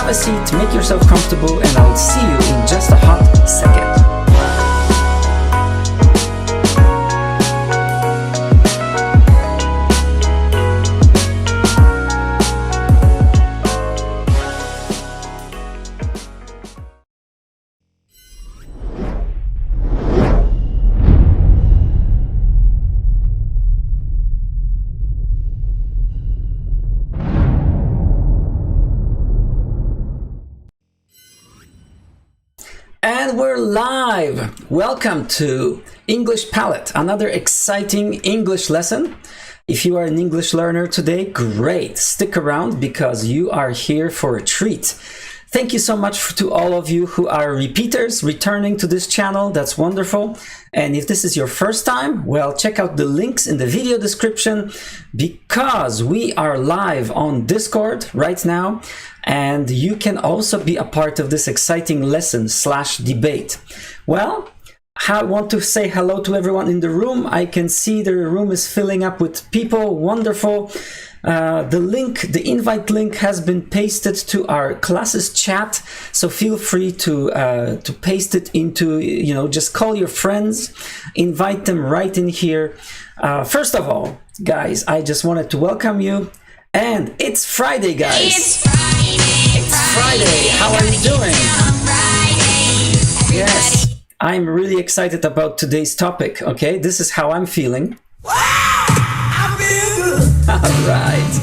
Have a seat, make yourself comfortable, and I'll see you in just a hot second. And we're live! Welcome to English Palette, another exciting English lesson. If you are an English learner today, great! Stick around because you are here for a treat. Thank you so much to all of you who are repeaters, returning to this channel. That's wonderful. And if this is your first time, well, check out the links in the video description because we are live on Discord right now. And you can also be a part of this exciting lesson / debate. Well, I want to say hello to everyone in the room. I can see the room is filling up with people. Wonderful. The invite link has been pasted to our classes chat, so feel free to paste it into, just call your friends, invite them right in here. First of all, guys, I just wanted to welcome you, and it's Friday, guys. It's Friday. How are you doing? Yes, I'm really excited about today's topic. Okay, this is how I'm feeling. All right.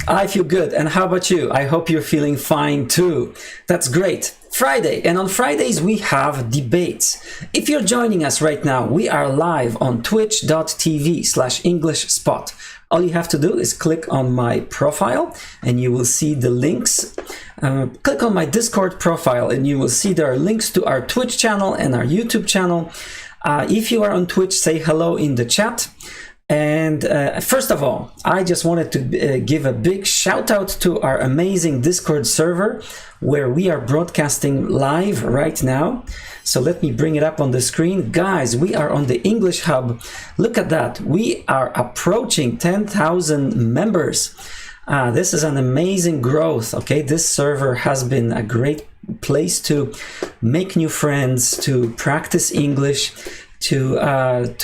I feel good. And how about you? I hope you're feeling fine too. That's great. Friday. And on Fridays, we have debates. If you're joining us right now, we are live on twitch.tv/EnglishSpot. All you have to do is click on my profile and you will see the links. Click on my Discord profile and you will see there are links to our Twitch channel and our YouTube channel. If you are on Twitch, say hello in the chat. And first of all, I just wanted to give a big shout out to our amazing Discord server where we are broadcasting live right now. So let me bring it up on the screen. Guys, we are on the English Hub. Look at that. We are approaching 10,000 members. This is an amazing growth. Okay, this server has been a great place to make new friends, to practice English, to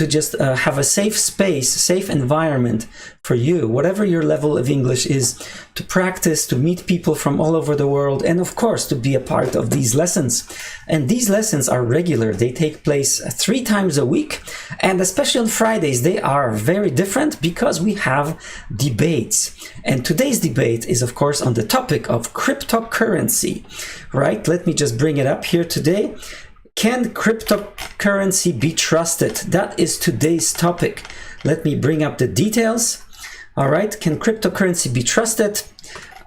just have a safe space, safe environment for you, whatever your level of English is, to practice, to meet people from all over the world, and of course to be a part of these lessons. And these lessons are regular. They take place 3 times a week, and especially on Fridays they are very different because we have debates. And today's debate is of course on the topic of cryptocurrency, right? Let me just bring it up here today. Can cryptocurrency be trusted? That is today's topic. Let me bring up the details. All right, can cryptocurrency be trusted?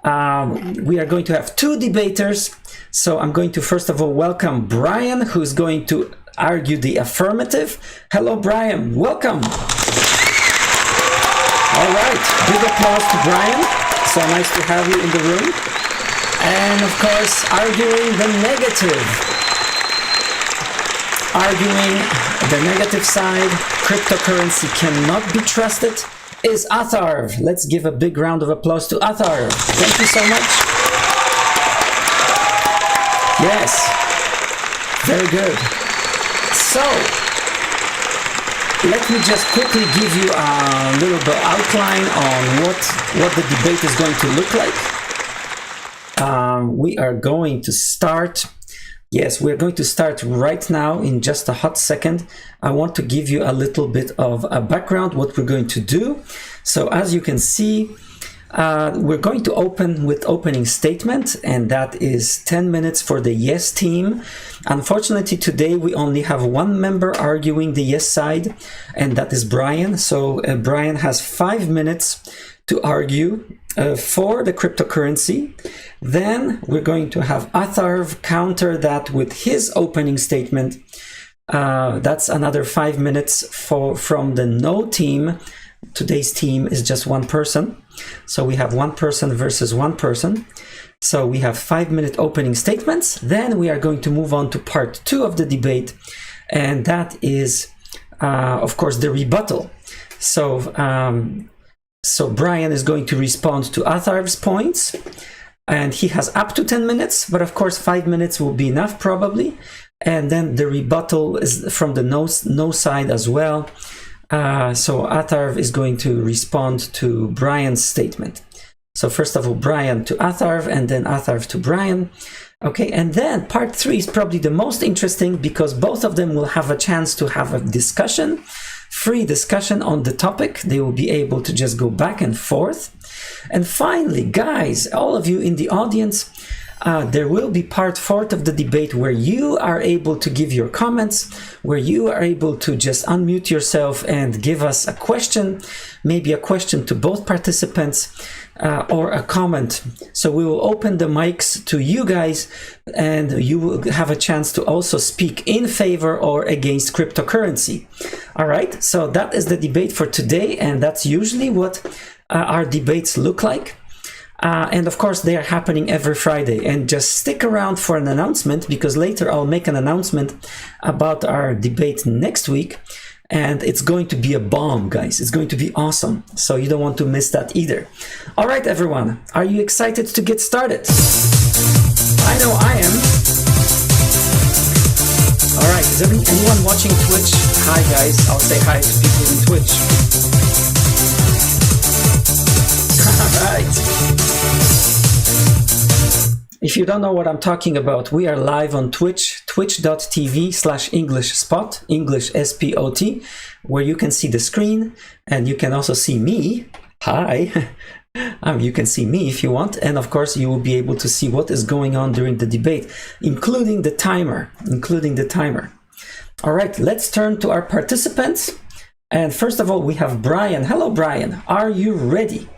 We are going to have 2 debaters. So I'm going to first of all welcome Brian, who's going to argue the affirmative. Hello, Brian. Welcome. All right, big applause to Brian. So nice to have you in the room. And of course, arguing the negative. Arguing the negative side, cryptocurrency cannot be trusted, is Atharv. Let's give a big round of applause to Atharv. Thank you so much. Yes, very good. So, let me just quickly give you a little bit outline on what the debate is going to look like. We are going to start. Yes, we're going to start right now in just a hot second. I want to give you a little bit of a background, what we're going to do. So as you can see, we're going to open with opening statement, and that is 10 minutes for the yes team. Unfortunately, today we only have 1 member arguing the yes side, and that is Brian. So Brian has 5 minutes to argue for the cryptocurrency. Then we're going to have Atharv counter that with his opening statement. That's another 5 minutes from the no team. Today's team is just 1 person. So we have 1 person versus 1 person. So we have 5-minute opening statements. Then we are going to move on to part 2 of the debate. And that is, of course, the rebuttal. So Brian is going to respond to Atharv's points. and he has up to 10 minutes, but of course 5 minutes will be enough probably. And then the rebuttal is from the no side as well. So Atharv is going to respond to Brian's statement. So first of all, Brian to Atharv, and then Atharv to Brian. Okay, and then part 3 is probably the most interesting, because both of them will have a chance to have a discussion, free discussion on the topic. They will be able to just go back and forth. And finally, guys, all of you in the audience, there will be part 4 of the debate where you are able to give your comments, where you are able to just unmute yourself and give us a question, maybe a question to both participants, or a comment. So we will open the mics to you guys, and you will have a chance to also speak in favor or against cryptocurrency. All right, so that is the debate for today, and that's usually what our debates look like. And of course, they are happening every Friday. And just stick around for an announcement, because later I'll make an announcement about our debate next week. And it's going to be a bomb, guys. It's going to be awesome. So you don't want to miss that either. All right, everyone. Are you excited to get started? I know I am. All right. Is anyone watching Twitch? Hi, guys. I'll say hi to people in Twitch. All right. If you don't know what I'm talking about, we are live on Twitch, twitch.tv/EnglishSpot, English S-P-O-T, where you can see the screen, and you can also see me. Hi. You can see me if you want, and of course you will be able to see what is going on during the debate, including the timer. All right, let's turn to our participants. And first of all, we have Brian. Hello, Brian. Are you ready?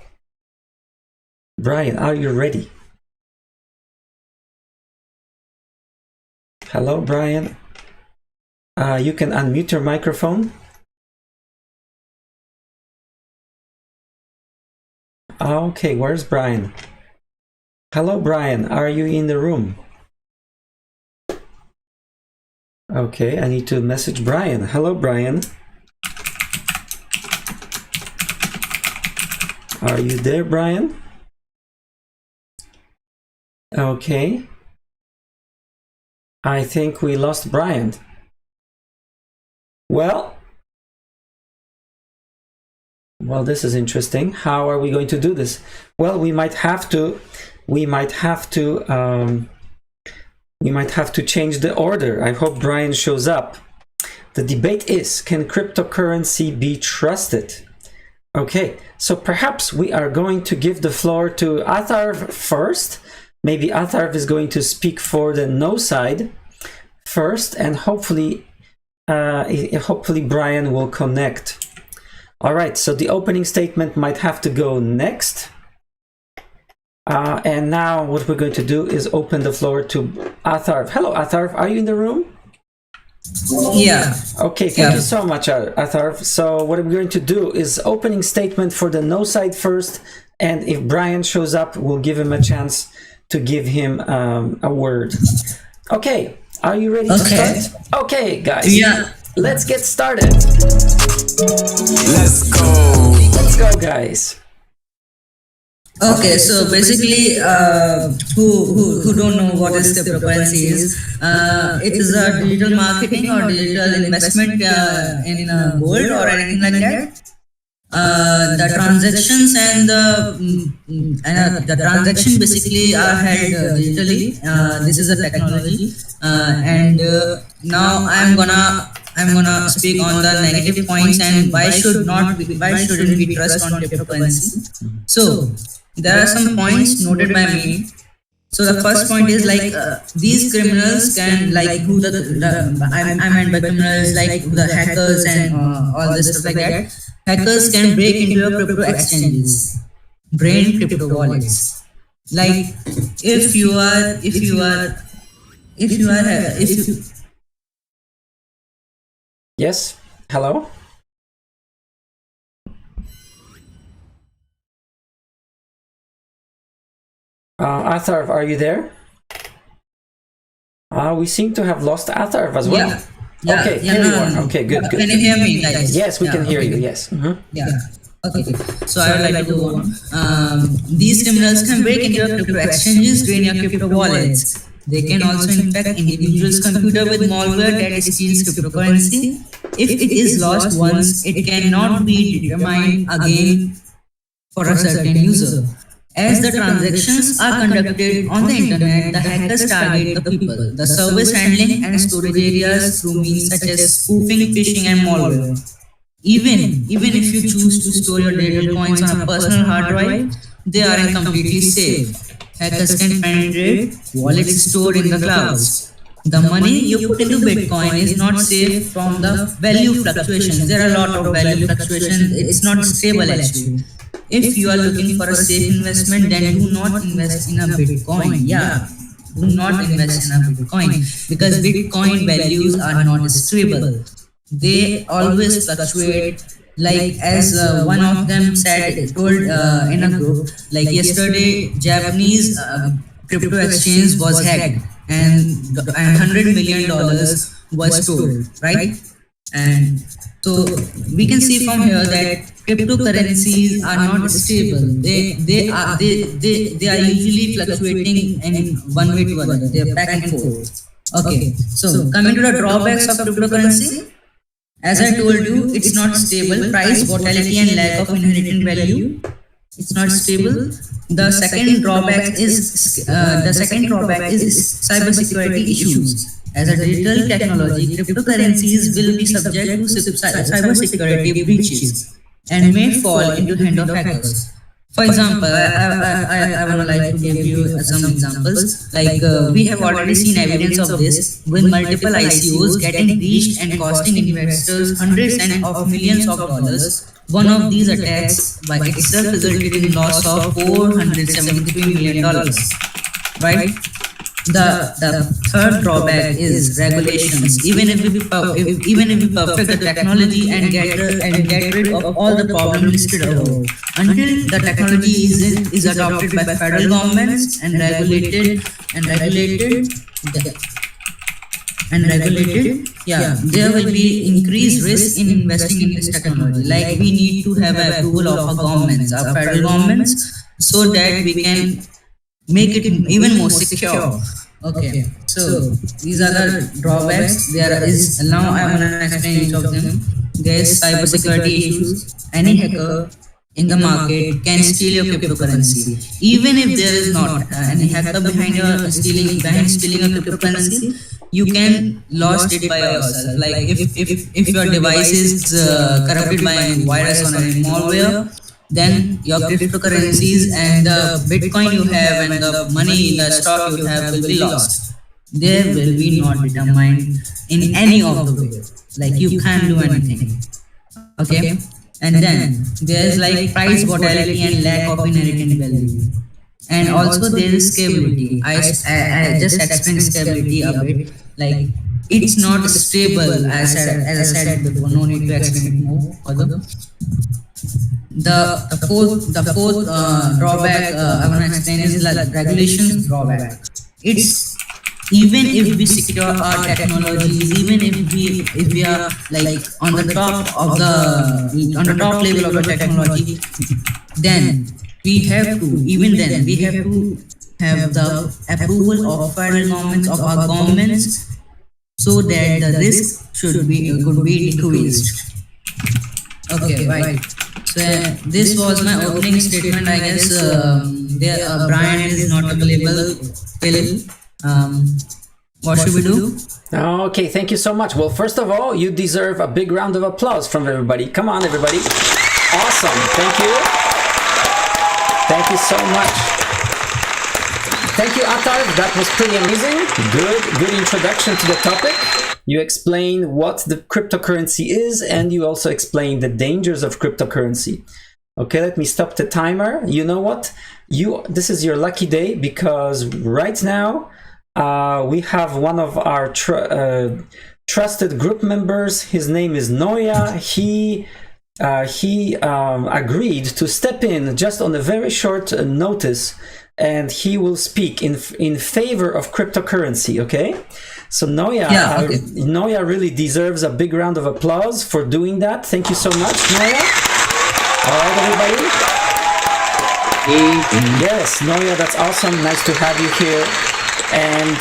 Brian, are you ready? Hello, Brian. You can unmute your microphone. Okay, where's Brian? Hello, Brian. Are you in the room? Okay, I need to message Brian. Hello, Brian. Are you there, Brian? Okay. I think we lost Brian. Well, this is interesting. How are we going to do this? Well, we might have to change the order. I hope Brian shows up. The debate is, can cryptocurrency be trusted? Okay, so perhaps we are going to give the floor to Atharv first. Maybe Atharv is going to speak for the no side first, and hopefully Brian will connect. All right, so the opening statement might have to go next. And now what we're going to do is open the floor to Atharv. Hello, Atharv. Are you in the room? Yeah. Okay, thank you so much, Atharv. So what I'm going to do is opening statement for the no side first, and if Brian shows up, we'll give him a chance to give him a word. Okay, are you ready to start? Okay, guys. Yeah. Let's get started. Let's go. Let's go, guys. Okay, so basically, who don't know what is cryptocurrency is, it is a digital marketing or digital investment in gold or anything like that. The transactions and the transaction basically are held digitally. This is a technology, and now I'm gonna speak on the negative points and why shouldn't we trust on cryptocurrency. So there are some points noted by me. So the first point is like these criminals can, like, who I meant by criminals, like the hackers and all this stuff like that. Hackers can break into your crypto exchanges, drain crypto wallets. Like if you Yes. Hello. Atharv, are you there? We seem to have lost Atharv as well. Yeah, okay, here you are. Okay, good. Can you hear me, guys? Yes, we can hear you. Yes. Yeah. Okay, so I would like to go on. These criminals can break into your crypto exchanges, drain your crypto wallets. They can also infect individuals' computer with malware that steals cryptocurrency. If it is lost once, it cannot be determined again for a certain user. As the transactions are conducted on the internet, the hackers target the people, the service handling and storage areas through means such as spoofing, phishing, and malware. Even if you choose to store your digital coins on a personal hard drive, they aren't completely safe. Hackers can penetrate wallets stored in the clouds. The money you put into Bitcoin is not safe from the value fluctuations. There are a lot of value fluctuations. It's not stable actually. If you are looking for a safe investment, then do not invest in a Bitcoin. Yeah, do not invest in a Bitcoin because Bitcoin values are not stable. They always fluctuate. Like as one of them told in a group, like yesterday, Japanese crypto exchange was hacked and $100 million was stolen, right? And so we can see from here that cryptocurrencies are not stable. They are usually fluctuating in one way to another. They are back and forth. Okay, so coming to the drawbacks of cryptocurrency. As I told you, it's not stable. Price, volatility, and lack of inherent value. It's not stable. The second drawback is cybersecurity issues. As a digital technology, cryptocurrencies will be subject to cybersecurity breaches and may fall into hand of hackers. For example, I would like to give you some examples. Like we have already seen evidence of this with multiple ICOs getting breached and costing investors hundreds and of millions of dollars. One of these attacks by itself resulted in loss of $473 million. Right? The third drawback is regulations. Even if we perfect the technology and get rid of all the problems listed above, until the technology is adopted by federal governments and regulated, there will be increased risk in investing in this technology. Like we need to have approval of our federal governments, so that we can make it even more secure. Okay, so these are the drawbacks. There is now I am going to explain each of them. There is cybersecurity issues. Any hacker in the market can steal your cryptocurrency, even if there is not any hacker behind stealing your cryptocurrency. You can lost it by yourself. Like if your device is corrupted by a virus or any malware, then your cryptocurrencies and the Bitcoin you have and the money, the stock you have will be lost. There will be not determined in any of the way. Like you can't do anything. Okay? And then there is like price volatility and lack of inherent value. And also there is scalability. I just explained scalability a bit. Like it's not stable as I said before. No need to explain it more further. The fourth drawback I want to explain is like regulations drawback. It's even if we secure our technologies, even if we are like on the top level of the technology, then we have to have the approval of federal governments, of our governments, so that the risk could be decreased. Okay, right. So this was my opening statement. I guess Brian is not available. What should we do? Okay, thank you so much. Well, first of all, you deserve a big round of applause from everybody. Come on, everybody. Awesome. Thank you. Thank you so much. Thank you, Attar. That was pretty amazing. Good introduction to the topic. You explain what the cryptocurrency is, and you also explain the dangers of cryptocurrency. Okay, let me stop the timer. You know what? This is your lucky day, because right now we have one of our trusted group members. His name is Noya. He agreed to step in just on a very short notice, and he will speak in favor of cryptocurrency. Okay. So Noya, Noya really deserves a big round of applause for doing that. Thank you so much, Noya. All right, everybody? Hey. Yes, Noya, that's awesome. Nice to have you here. And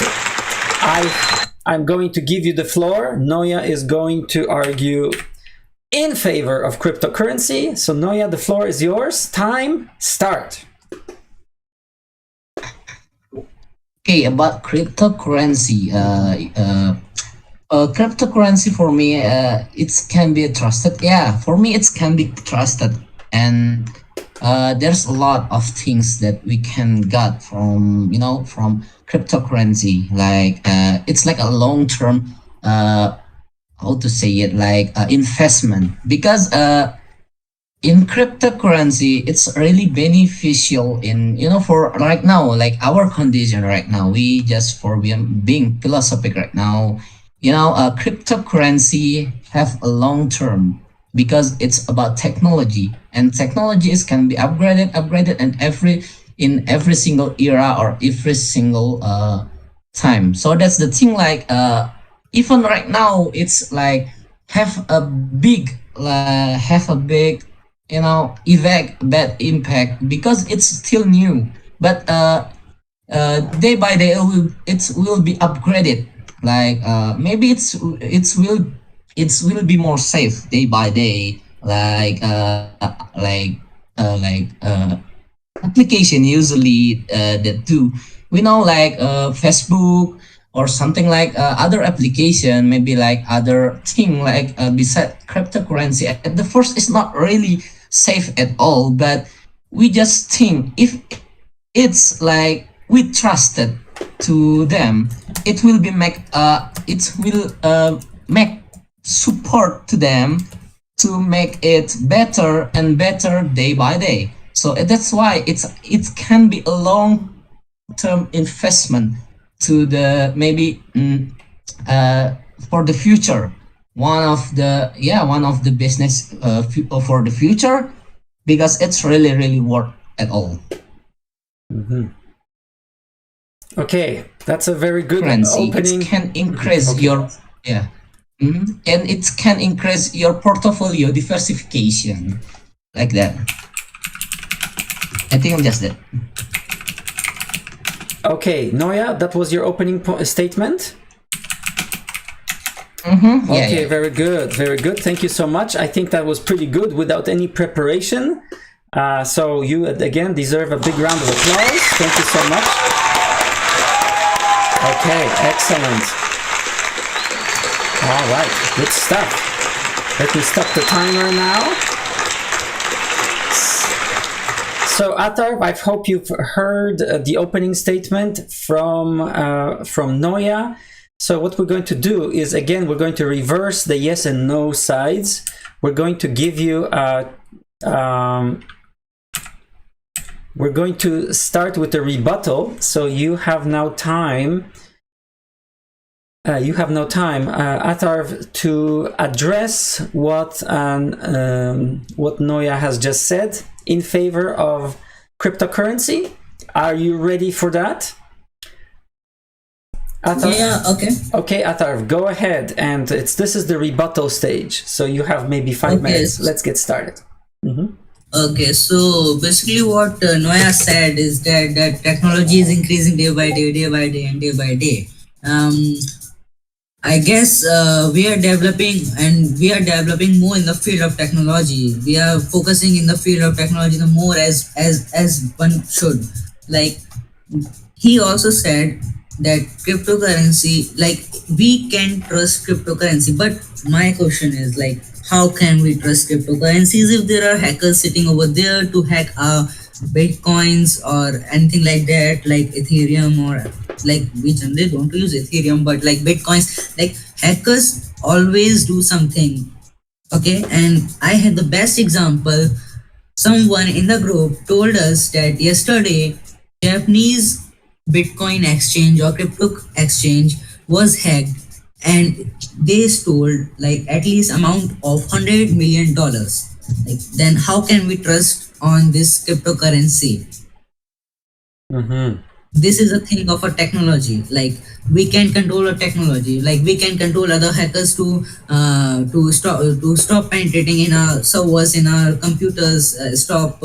I'm going to give you the floor. Noya is going to argue in favor of cryptocurrency. So Noya, the floor is yours. Time, start. Okay, about cryptocurrency. Cryptocurrency for me, it can be trusted. Yeah, for me, it can be trusted, and there's a lot of things that we can get from from cryptocurrency. Like it's like a long term. How to say it? Like investment, because in cryptocurrency it's really beneficial in for right now, like our condition right now. We just for being philosophic right now, cryptocurrency have a long term, because it's about technology, and technologies can be upgraded and in every single era or every single time. So that's the thing, like even right now it's like have a big bad impact, because it's still new. But day by day it will be upgraded. Like maybe it will be more safe day by day. Like application usually that do, we know, like Facebook or something, like other application, maybe like other thing, like beside cryptocurrency at the first it's not really safe at all. But we just think if it's like we trusted to them, it will make support to them to make it better and better day by day. So that's why it can be a long term investment to the maybe for the future. One of the business for the future, because it's really worth at all. Okay, that's a very good Currency, opening. it can increase your and it can increase your portfolio diversification, like that. I think I'm just that. Okay, Noya, that was your opening statement. Yeah. Very good, very good. Thank you so much. I think that was pretty good without any preparation. So you again deserve a big round of applause. Thank you so much. Okay, excellent. All right, good stuff. Let me stop the timer now. So Atar, I hope you've heard the opening statement from Noya. So what we're going to do is, again, we're going to reverse the yes and no sides. We're going to give you we're going to start with the rebuttal. So you have now time. Atar, to address what Noya has just said in favor of cryptocurrency. Are you ready for that? Atar? Yeah, okay. Okay, Atar, go ahead. And this is the rebuttal stage. So you have maybe 5 minutes. Let's get started. Okay, so basically what Noya said is that technology is increasing day by day. I guess we are developing more in the field of technology. We are focusing in the field of technology the more as one should. Like he also said that cryptocurrency, like we can trust cryptocurrency, but my question is like, how can we trust cryptocurrencies if there are hackers sitting over there to hack our bitcoins or anything like that, like Ethereum, or like we generally don't use Ethereum, but like bitcoins, like hackers always do something. Okay, and I had the best example. Someone in the group told us that yesterday Japanese Bitcoin exchange or crypto exchange was hacked, and they stole like at least amount of $100 million. Like, then how can we trust on this cryptocurrency? this is a thing of a technology. Like we can control a technology, like we can control other hackers to stop penetrating in our servers, in our computers, stop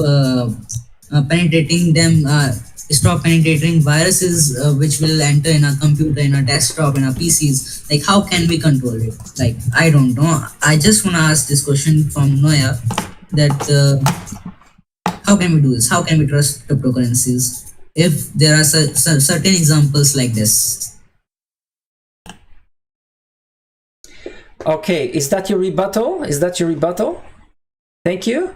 penetrating them, stop penetrating viruses which will enter in our computer, in our desktop, in our PCs. Like how can we control it? Like I don't know, I just want to ask this question from Noya, that how can we do this? How can we trust cryptocurrencies if there are certain examples like this? Okay, is that your rebuttal? Is that your rebuttal? Thank you.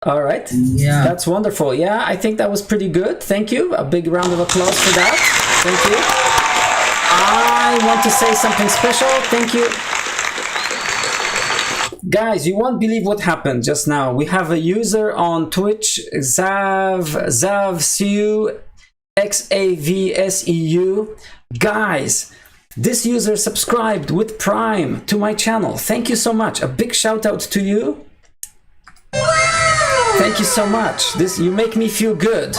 All right. Yeah. That's wonderful. Yeah, I think that was pretty good. Thank you. A big round of applause for that. Thank you. I want to say something special. Thank you. Guys, you won't believe what happened just now. We have a user on Twitch, Xavseu, Xavseu. Guys, this user subscribed with Prime to my channel. Thank you so much. A big shout out to you. Thank you so much. You make me feel good.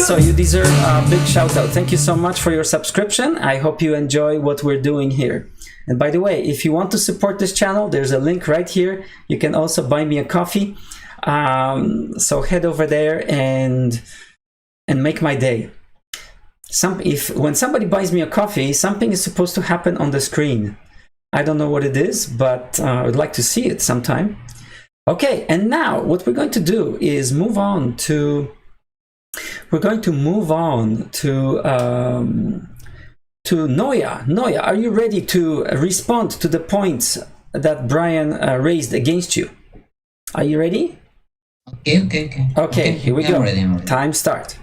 So you deserve a big shout out. Thank you so much for your subscription. I hope you enjoy what we're doing here. And by the way, if you want to support this channel, there's a link right here. You can also buy me a coffee. So head over there and make my day. When somebody buys me a coffee, something is supposed to happen on the screen. I don't know what it is, but I would like to see it sometime. Okay, and now what we're going to do is move on to Noya. Noya, are you ready to respond to the points that Brian raised against you? Are you ready? Okay, here we go. I'm ready. Time start.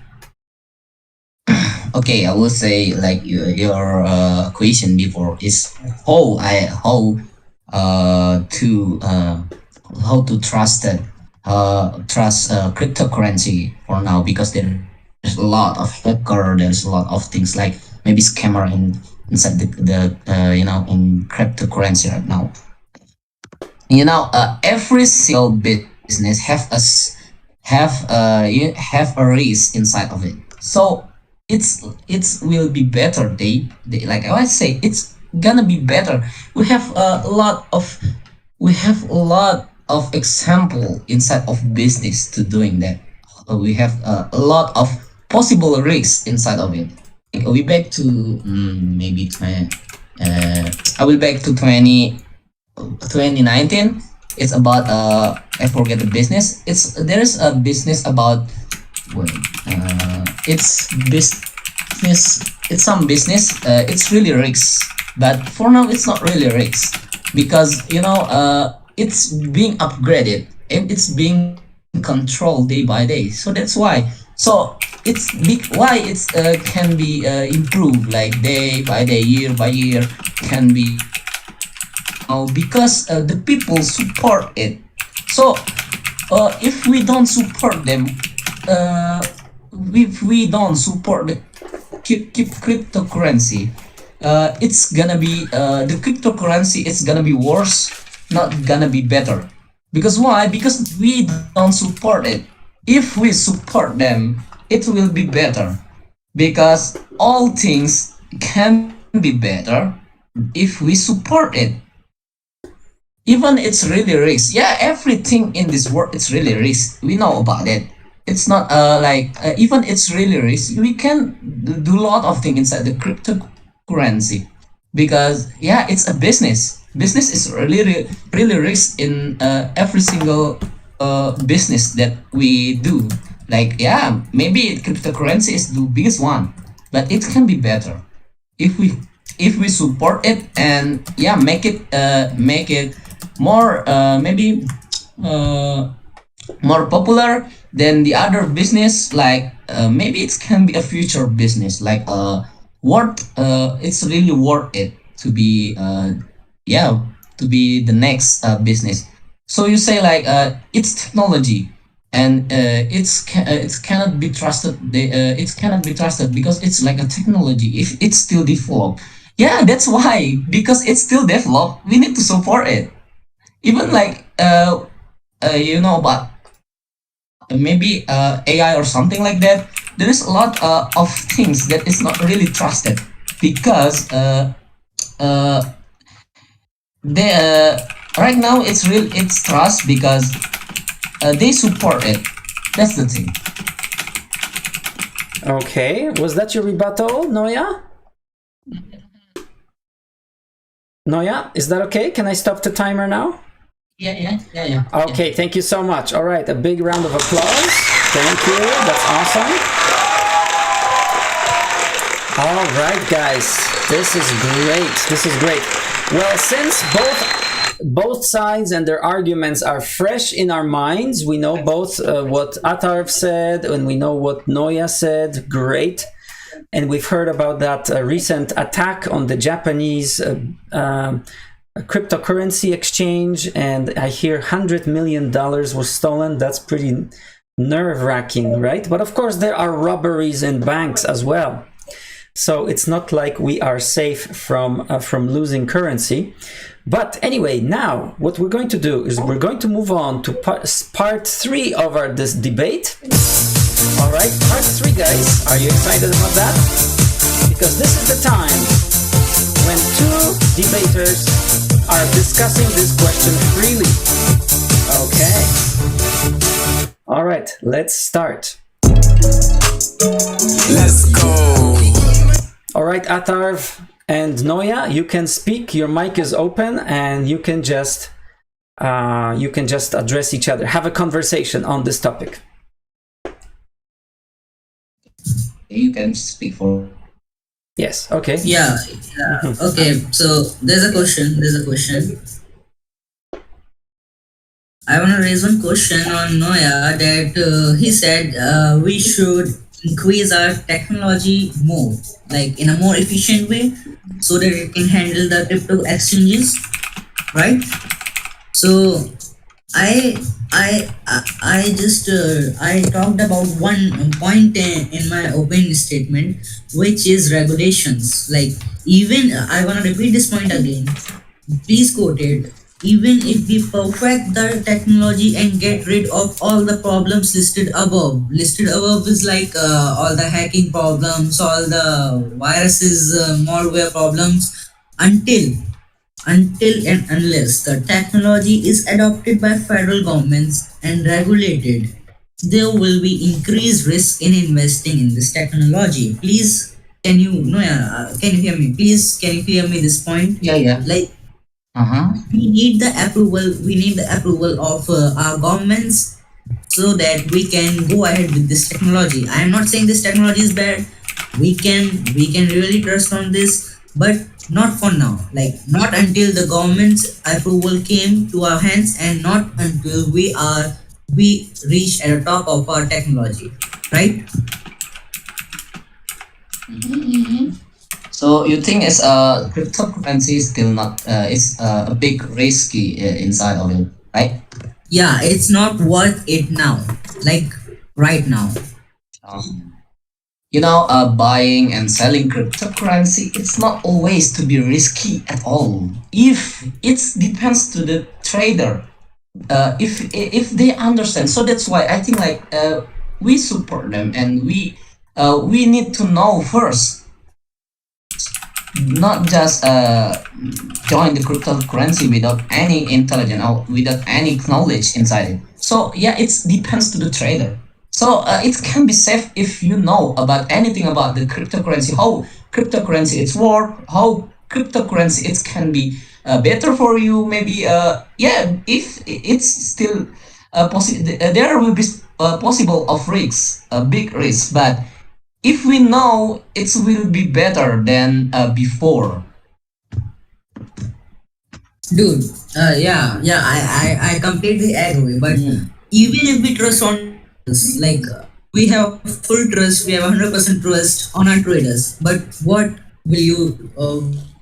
Okay, I will say like your question before is how to trust cryptocurrency for now, because there's a lot of hacker, there's a lot of things like maybe scammer inside the in cryptocurrency right now. Every single business have a risk inside of it. So it's will be better. Like I say, it's gonna be better. We have a lot of example inside of business to doing that. We have a lot of possible risks inside of it. We back to maybe 20. I will back to 2019. It's about I forget the business. There's a business about it's business. It's some business. It's really risks, but for now it's not really risks, because it's being upgraded and it's being controlled day by day. So that's why. So it's why it's can be improved like day by day, year by year, can be because the people support it. So if we don't support them, if we don't support the keep cryptocurrency, it's gonna be the cryptocurrency, it's gonna be worse, not gonna be better. Because why? Because we don't support it. If we support them, it will be better, because all things can be better if we support it. Even it's really risk. Yeah, everything in this world, it's really risk. We know about it. It's not even it's really risk. We can do a lot of things inside the cryptocurrency, because yeah, it's a business. Business is really risk in every single business that we do. Like yeah, maybe cryptocurrency is the biggest one, but it can be better if we support it and yeah, make it more maybe more popular than the other business. Like maybe it can be a future business, like it's really worth it to be to be the next business. So you say like it's technology, and it cannot be trusted. It cannot be trusted because it's like a technology. If it's still developed, yeah, that's why, because it's still developed. We need to support it. Even like about maybe AI or something like that. There is a lot of things that is not really trusted because uh, they right now it's trust because they support it. That's the thing. Okay, was that your rebuttal, Noya? Noya, is that okay? Can I stop the timer now? Yeah. Okay, thank you so much. All right, a big round of applause. Thank you, that's awesome. All right, guys, this is great. Well, since both sides and their arguments are fresh in our minds, we know both what Atarv said and we know what Noya said. Great. And we've heard about that recent attack on the Japanese cryptocurrency exchange, and I hear $100 million was stolen. That's pretty nerve-wracking, right? But of course there are robberies in banks as well, so it's not like we are safe from losing currency. But anyway, now what we're going to do is we're going to move on to part 3 of this debate. All right, part 3, guys. Are you excited about that? Because this is the time when 2 debaters are discussing this question freely. Okay. All right, let's start. Let's go. All right, Atarv and Noya, you can speak. Your mic is open, and you can just address each other. Have a conversation on this topic. You can speak for. Yes. Okay. Yeah. Okay. So there's a question. I want to raise one question on Noya that he said we should increase our technology more, like in a more efficient way, so that it can handle the crypto exchanges, right? So I just I talked about one point in my opening statement, which is regulations. Like, even I want to repeat this point again. Please quote it. Even if we perfect the technology and get rid of all the problems listed above is like all the hacking problems, all the viruses, malware problems, until and unless the technology is adopted by federal governments and regulated, there will be increased risk in investing in this technology. Please, can you hear me? Please, can you hear me this point? Yeah. Like, Uh-huh. we need the approval of our governments, so that we can go ahead with this technology. I am not saying this technology is bad. We can really trust on this, but not for now. Like, not until the government's approval came to our hands, and not until we reach at the top of our technology, right? So you think it's cryptocurrency is still not is a big risky inside of it, right? Yeah, it's not worth it now. Like, right now. Buying and selling cryptocurrency, it's not always to be risky at all. If it depends to the trader, if they understand. So that's why I think like we support them, and we need to know first, not just join the cryptocurrency without any intelligence or without any knowledge inside it. So yeah, it depends to the trader. So it can be safe if you know about anything about the cryptocurrency, how cryptocurrency it's work, how cryptocurrency it can be better for you. Maybe if it's still possible, there will be possible of risks, a big risk, but if we know it will be better than before. Dude, I completely agree. But even if we trust on this, like, we have full trust, we have 100% trust on our traders. But what will you,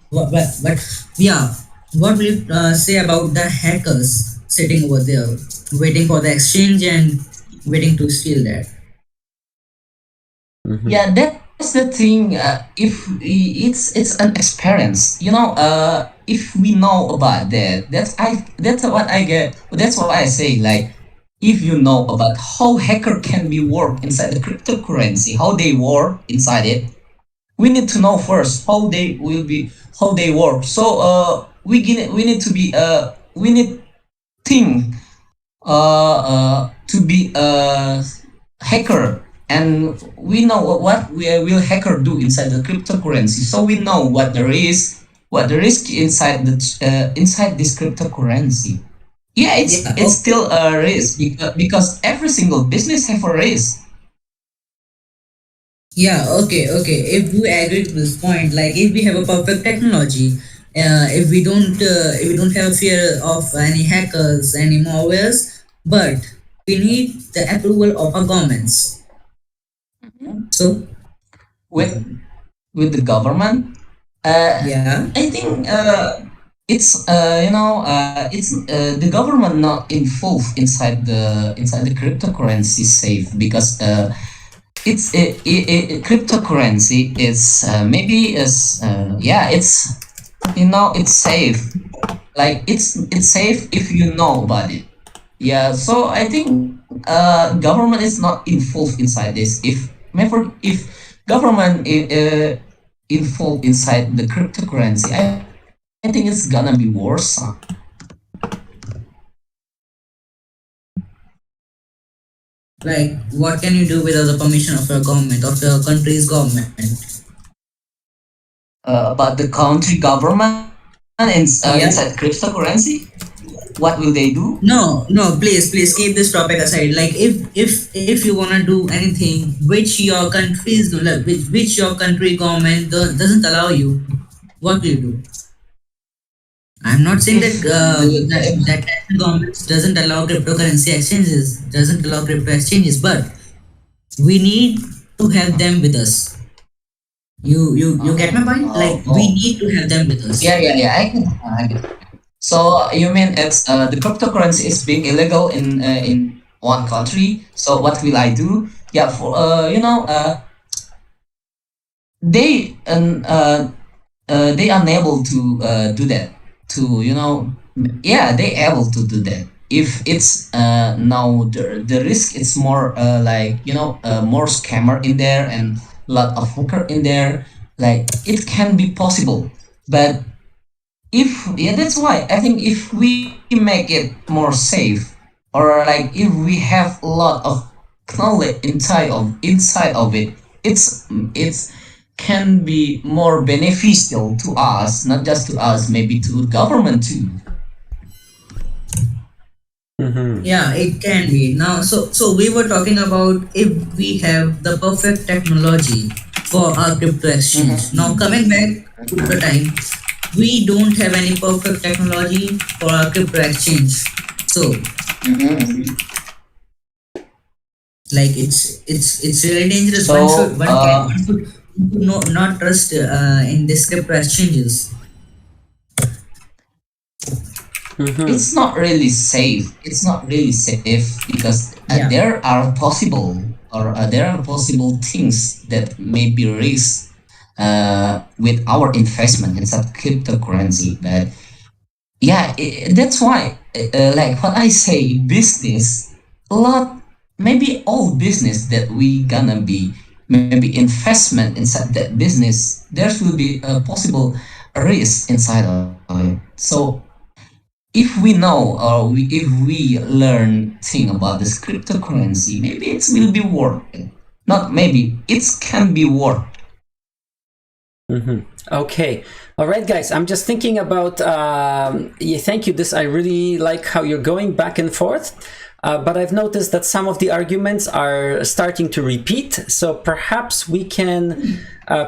what will you say about the hackers sitting over there, waiting for the exchange and waiting to steal that? Yeah, that's the thing. If it's an experience, if we know about that, that's what I get. That's what I say. Like, if you know about how hacker can be work inside the cryptocurrency, how they work inside it, we need to know first how they work. So we need to be we need think to be a hacker, and we know what we will hacker do inside the cryptocurrency, so we know what the risk inside the inside this cryptocurrency. Yeah, Yeah. it's still a risk, because every single business have a risk. Yeah, okay. If we agree to this point, like if we have a perfect technology, if we don't have fear of any hackers, any malwares, but we need the approval of our governments. So with with the government. yeah, I think it's it's the government not involved inside the cryptocurrency safe, because it's cryptocurrency is maybe is yeah, it's it's safe, like it's safe if you know about it. Yeah, so I think government is not involved inside this. If government involved inside the cryptocurrency, I think it's gonna be worse. like what can you do without the permission of your government, of the country's government? About the country government Yeah. inside cryptocurrency, what will they do? No, please keep this topic aside. Like if you wanna do anything which your country's like, which your country government doesn't allow you, what do you do? I'm not saying that If the that national government doesn't allow cryptocurrency exchanges, doesn't allow crypto exchanges, but we need to have them with us. You get my point? Like we oh, need to have them with us. yeah, I can. So you mean it's the cryptocurrency is being illegal in one country? So what will I do? Yeah, for they they unable to do that, to yeah, they able to do that. If it's now the risk, it's more like more scammer in there and lot of hacker in there, like it can be possible. But if yeah, that's why I think if we make it more safe, or like if we have a lot of knowledge inside of it, it's can be more beneficial to us, not just to us, maybe to government too. Yeah, it can be. Now, so we were talking about if we have the perfect technology for our crypto exchange. Now, coming back to the time, we don't have any perfect technology for our crypto exchange. So, like, it's really dangerous. So One should not trust in this crypto exchanges. it's not really safe. It's not really safe, because Yeah. there are possible, or there are possible things that may be risk with our investment inside cryptocurrency. But yeah, that's why like what I say, business, a lot, maybe all business that we gonna be, maybe investment inside that business, there will be a possible risk inside of it. So if we know, or if we learn thing about this cryptocurrency, maybe it will be worth it. Not maybe, it can be worth. Okay. All right, guys. I'm just thinking about. Yeah, thank you. This I really like how you're going back and forth. But I've noticed that some of the arguments are starting to repeat. So perhaps we can.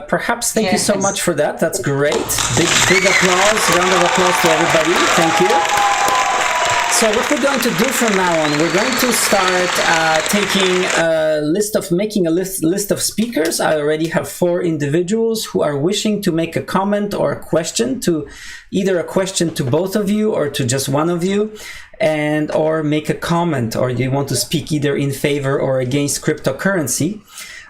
Perhaps thank you so Yes. much for that. That's great. Big applause. Round of applause to everybody. Thank you. So what we're going to do from now on, we're going to start making a list of speakers. I already have 4 individuals who are wishing to make a comment or a question, to either a question to both of you or to just one of you, and or make a comment, or you want to speak either in favor or against cryptocurrency.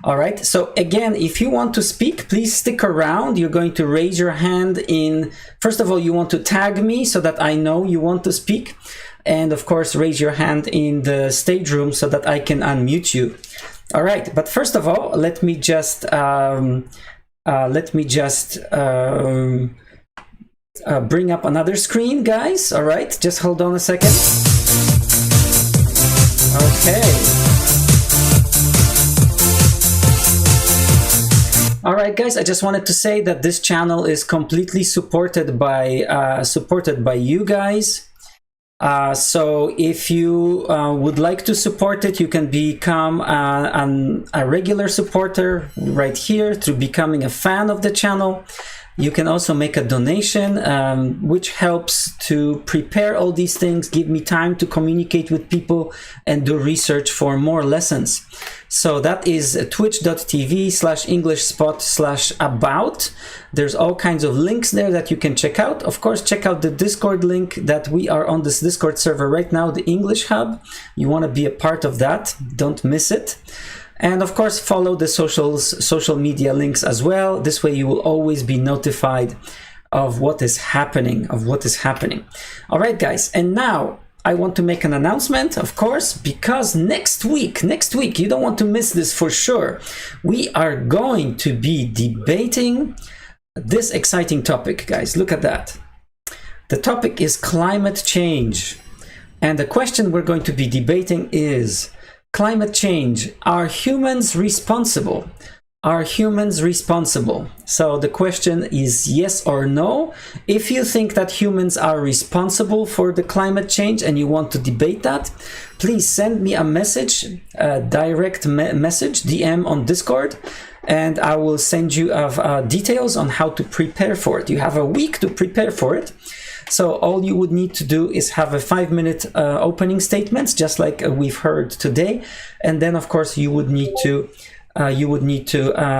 All right. So again, if you want to speak, please stick around. You're going to raise your hand first of all, you want to tag me so that I know you want to speak. and of course raise your hand in the stage room so that I can unmute you. All right, but first of all, let me just bring up another screen, guys. All right, just hold on a second. Okay. All right, guys, I just wanted to say that this channel is completely supported by you guys. So if you would like to support it, you can become a regular supporter right here through becoming a fan of the channel. You can also make a donation, which helps to prepare all these things, give me time to communicate with people and do research for more lessons. So that is twitch.tv/englishspot/about. There's all kinds of links there that you can check out. Of course, check out the Discord link that we are on this Discord server right now, the English Hub. You want to be a part of that. Don't miss it. And of course, follow the social media links as well. This way you will always be notified of what is happening, All right, guys. And now I want to make an announcement, of course, because next week, you don't want to miss this for sure. We are going to be debating this exciting topic, guys. Look at that. The topic is climate change. And the question we're going to be debating is, climate change, are humans responsible? Are humans responsible? So the question is yes or no. If you think that humans are responsible for the climate change and you want to debate that, please send me a message, a direct message, DM on Discord, and I will send you details on how to prepare for it. You have a week to prepare for it. So all you would need to do is have a 5-minute opening statement, just like we've heard today. And then, of course, you would need to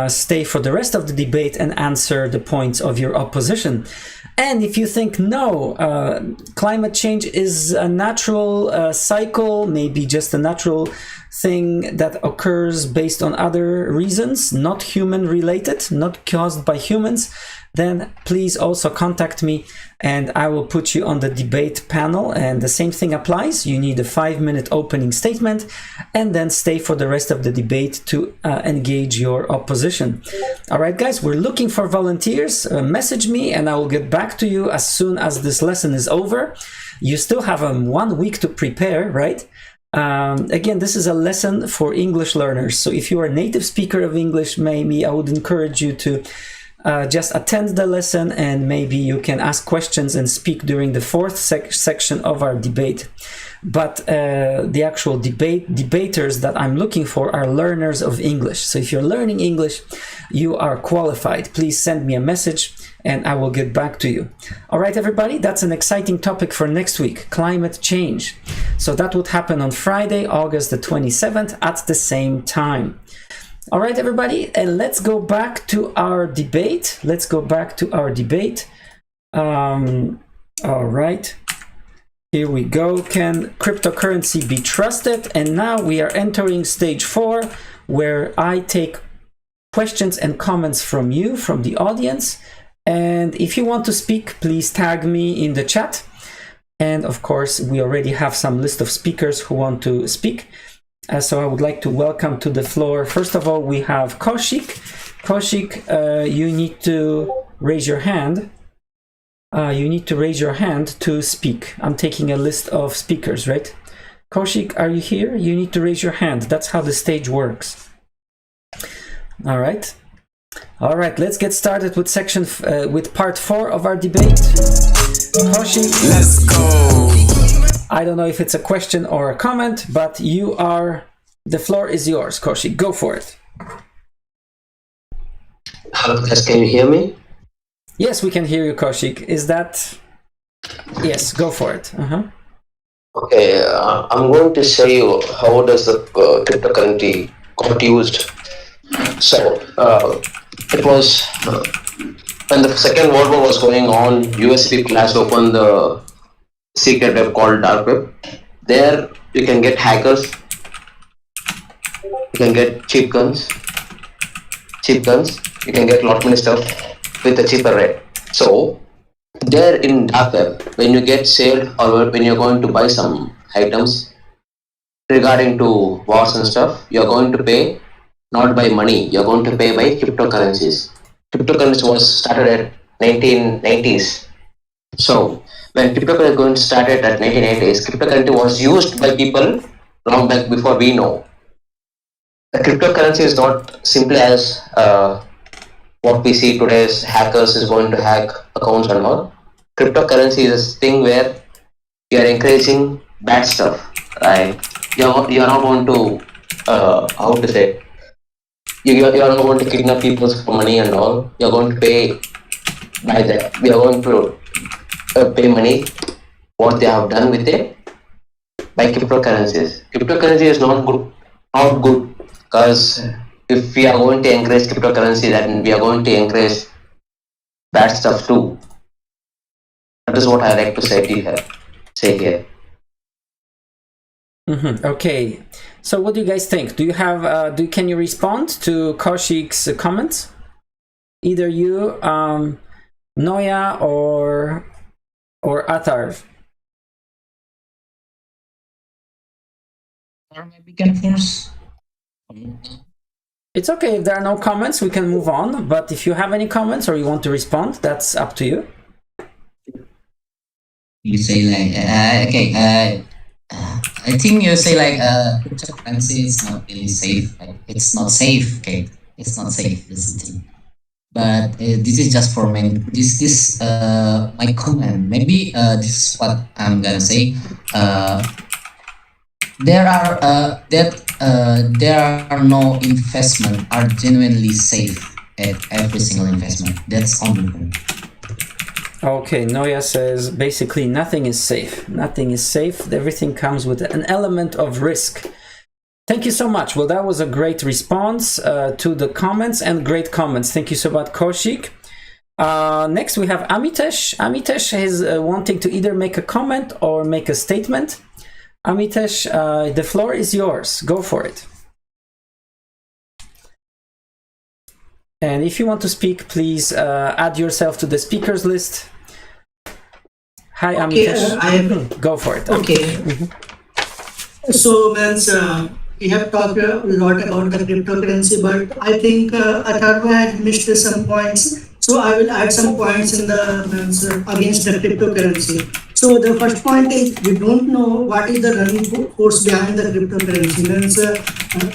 stay for the rest of the debate and answer the points of your opposition. And if you think, no, climate change is a natural cycle, maybe just a natural thing that occurs based on other reasons, not human related, not caused by humans, then please also contact me and I will put you on the debate panel. And the same thing applies. You need a 5-minute opening statement and then stay for the rest of the debate to engage your opposition. All right, guys, we're looking for volunteers. Message me and I will get back to you as soon as this lesson is over. You still have 1 week to prepare, right? Again, this is a lesson for English learners. So if you are a native speaker of English, maybe I would encourage you to just attend the lesson and maybe you can ask questions and speak during the fourth section of our debate. But the actual debaters that I'm looking for are learners of English. So if you're learning English, you are qualified. Please send me a message and I will get back to you. All right, everybody, that's an exciting topic for next week, climate change. So that would happen on Friday, August the 27th at the same time. All right, everybody, and let's go back to our debate. All right, here we go. Can cryptocurrency be trusted? And now we are entering stage 4, where I take questions and comments from you, from the audience. And if you want to speak, please tag me in the chat. And of course, we already have some list of speakers who want to speak. So I would like to welcome to the floor. First of all, we have Kaushik. Kaushik, you need to raise your hand. To speak. I'm taking a list of speakers, right? Kaushik, are you here? You need to raise your hand. That's how the stage works. All right. All right, let's get started with with part 4 of our debate. Kaushik, let's go. I don't know if it's a question or a comment, but the floor is yours, Kaushik. Go for it. Hello, guys. Can you hear me? Yes, we can hear you, Kaushik. Yes, go for it. Okay, I'm going to show you how does the cryptocurrency got used. So, it was when the Second World War was going on, US people has opened the secret web called dark web. There you can get hackers, you can get cheap guns, you can get a lot many stuff with a cheaper rate. So There in dark web, when you get sale or when you're going to buy some items regarding to wars and stuff, you're going to pay not by money, you're going to pay by cryptocurrencies. Cryptocurrency was started at 1990s. So when cryptocurrency going started at 1990s, cryptocurrency was used by people long back before we know. The cryptocurrency is not simply as what we see today as hackers is going to hack accounts and all. Cryptocurrency is a thing where you are encouraging bad stuff, right? You're not going to how to say you're not going to kidnap people for money and all. You're going to pay by that. We are going to pay money what they have done with it by cryptocurrencies. Cryptocurrency is not good because if we are going to encourage cryptocurrency, then we are going to encourage bad stuff too. That is what I like to say here. Okay, so what do you guys think? Do you have can you respond to Kaushik's comments? Either you, Noya, or Atharv? Or maybe can first. It's okay if there are no comments, we can move on, but if you have any comments or you want to respond, that's up to you. You say like okay. I think you say like cryptocurrency is not really safe. Like, it's not safe. Okay, it's not safe. This is the thing. But this is just for me. This my comment. Maybe this is what I'm gonna say. There are no investment are genuinely safe at every single investment. That's only thing. Okay, Noya says basically nothing is safe. Nothing is safe. Everything comes with an element of risk. Thank you so much. Well, that was a great response to the comments, and great comments. Thank you so much, Kaushik. Next, we have Amitesh. Amitesh is wanting to either make a comment or make a statement. Amitesh, the floor is yours. Go for it. And if you want to speak, please add yourself to the speakers list. Hi, Amitesh. Go for it. Okay. So, we have talked a lot about the cryptocurrency, but I think Atharva had missed some points. So I will add some points in the against the cryptocurrency. So the first point is we don't know what is the running force behind the cryptocurrency.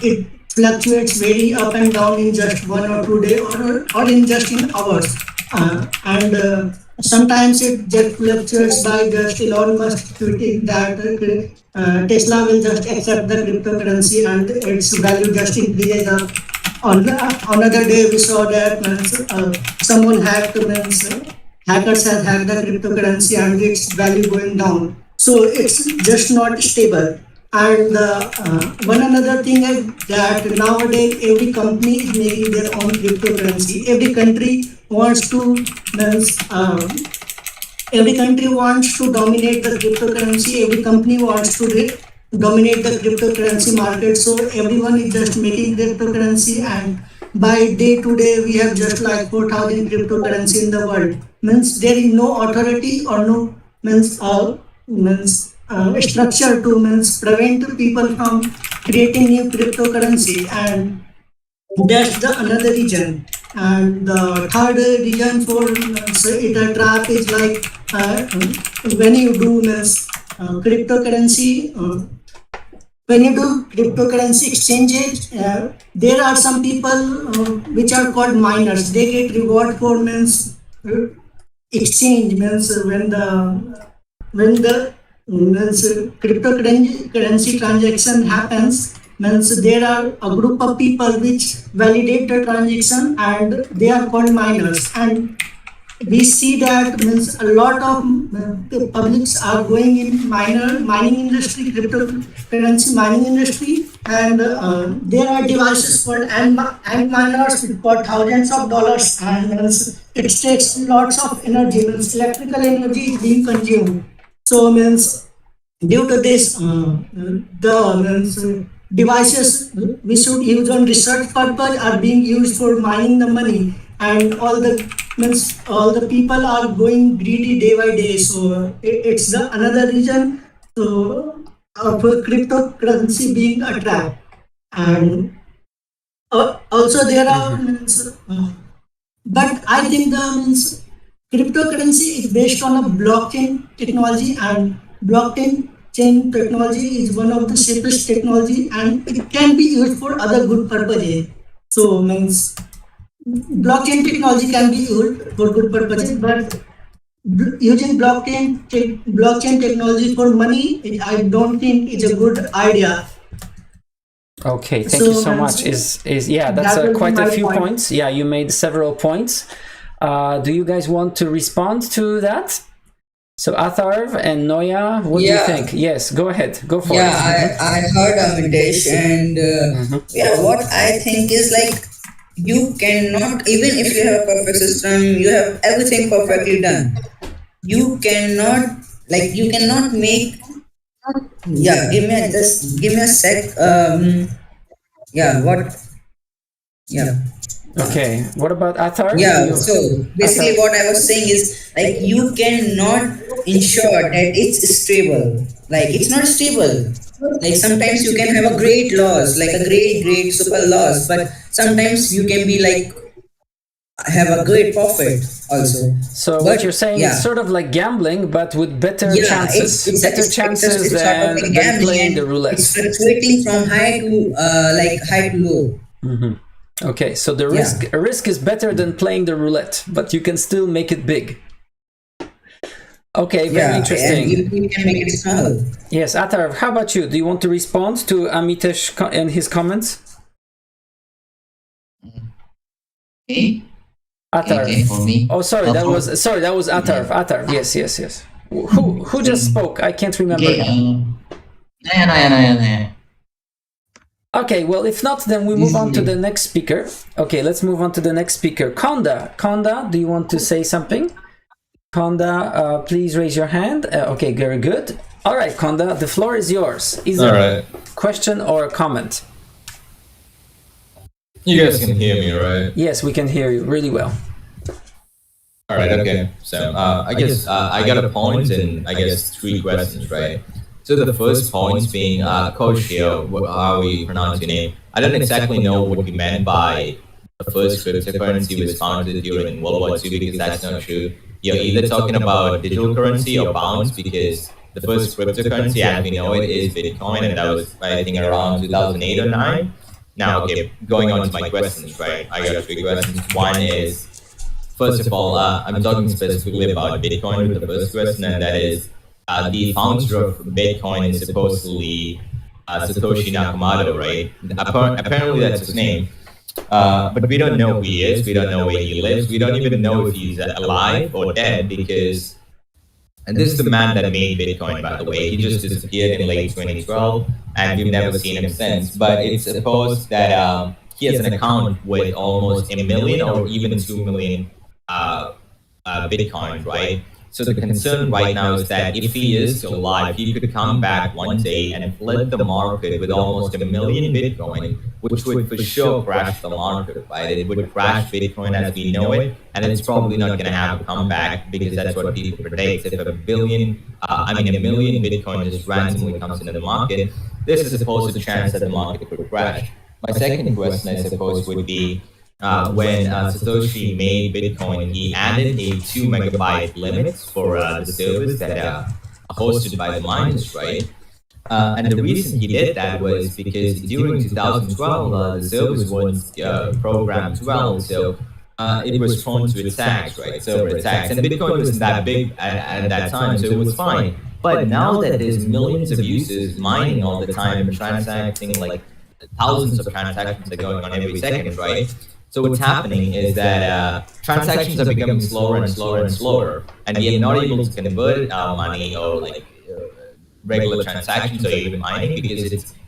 It fluctuates very up and down in just 1 or 2 days or in just in hours. Sometimes it just fluctuates by just Elon Musk tweeting that Tesla will just accept the cryptocurrency and its value just increases up. On another day, we saw that someone hackers have hacked the cryptocurrency and its value going down. So it's just not stable. And one another thing is that nowadays every company is making their own cryptocurrency. Every country wants to dominate the cryptocurrency. Every company wants to dominate the cryptocurrency market. So everyone is just making cryptocurrency, and by day to day we have just like 4,000 cryptocurrency in the world. Means there is no authority or no structure to prevent people from creating new cryptocurrency, and that's the another reason. And the third reason for it a trap is like when you do cryptocurrency. When you do cryptocurrency exchanges, there are some people which are called miners. They get reward for exchange. When the cryptocurrency transaction happens, there are a group of people which validate the transaction, and they are called miners. And we see that a lot of the publics are going in mining industry, cryptocurrency mining industry, and there are devices called and miners for thousands of dollars, and it takes lots of energy. Electrical energy is being consumed. So due to this, the devices we should use on research purpose are being used for mining the money, and all the people are going greedy day by day. So it's the another reason so for cryptocurrency being a trap. And also there are but I think the cryptocurrency is based on a blockchain technology, and blockchain chain technology is one of the safest technology, and it can be used for other good purposes. So blockchain technology can be used for good purposes, but using blockchain technology for money, I don't think it's a good idea. Okay, thank you so much. Yeah, that's that will be quite a my few point. points. Yeah, you made several points. Do you guys want to respond to that? So Atharv and Noya, what do you Yeah. think? Yes, go ahead. Go for Yeah, it. I heard Amitesh, and yeah, what I think is like you cannot, even if you have a perfect system, you have everything perfectly done. You cannot, you cannot make. Yeah, give me a sec. Yeah, what? Yeah. Okay, what about Atharv? Yeah, so basically, Atharv? what I was saying is you cannot ensure that it's stable. Like it's not stable. Like sometimes you can have a great loss, like a great super loss, but sometimes you can be have a great profit also. So But what you're saying is yeah, sort of like gambling, but with better yeah, chances. Better chances it's sort of like than gambling, playing the and roulette. it's fluctuating from high to low. Okay, so the Yeah. risk is better than playing the roulette, but you can still make it big. Okay, very Yeah, interesting. and you can make it small. Yes, Atharv, how about you? Do you want to respond to Amitesh and his comments? Okay. Atharv. Okay, for me. Oh, sorry, that was Atharv. Atharv. Yes. Who just spoke? I can't remember. Okay. No. Okay, well, if not, then we move on to the next speaker. Okay, let's move on to the next speaker. Konda, do you want to say something? Konda, please raise your hand. Okay, very good. All right, Konda, the floor is yours. Is there a question or a comment? You guys can hear me, right? Yes, we can hear you really well. All right, okay. So I guess I got a point and I guess 3 questions, right? So the first point being, Coach here, how we pronounce your name. I don't exactly know what you meant by the first cryptocurrency was founded during World War II, because that's not true. You're either talking about digital currency or bonds, because the first cryptocurrency as we know it is Bitcoin, and that was, I think, around 2008 or 9. Now, okay, going on to my questions, right? I got 3 questions. One is, first of all, I'm talking specifically about Bitcoin with the first question, and that is, the founder of Bitcoin is supposedly Satoshi Nakamoto, right? Apparently that's his name. But we don't know who he is. We don't know where he lives. We don't even know if he's alive or dead, because, and this is the man that made Bitcoin, by the way. He just disappeared in late 2012, and we've never seen him since. But it's supposed that he has an account with almost 1 million or even 2 million Bitcoin, right? So the concern right now is that if he is still alive, he could come back one day and flood the market with almost 1 million Bitcoin, which would for sure crash the market, right? It would crash Bitcoin as we know it, and it's probably not going to have a comeback, because that's what people predict. If 1 million Bitcoin just randomly comes into the market, there's a supposed chance that the market could crash. My second question, I suppose, would be, when Satoshi made Bitcoin, he added a 2 megabyte limit for the servers that are hosted by the miners, right? And the reason he did that was because during 2012, the servers weren't programmed well, so it was prone to attacks, right? Server attacks. And Bitcoin wasn't that big at that time, so it was fine. But now that there's millions of users mining all the time and transacting, like thousands of transactions are going on every second, right? So what's happening is that transactions are becoming slower and slower, and we are not able to convert our money or regular transactions or even mining,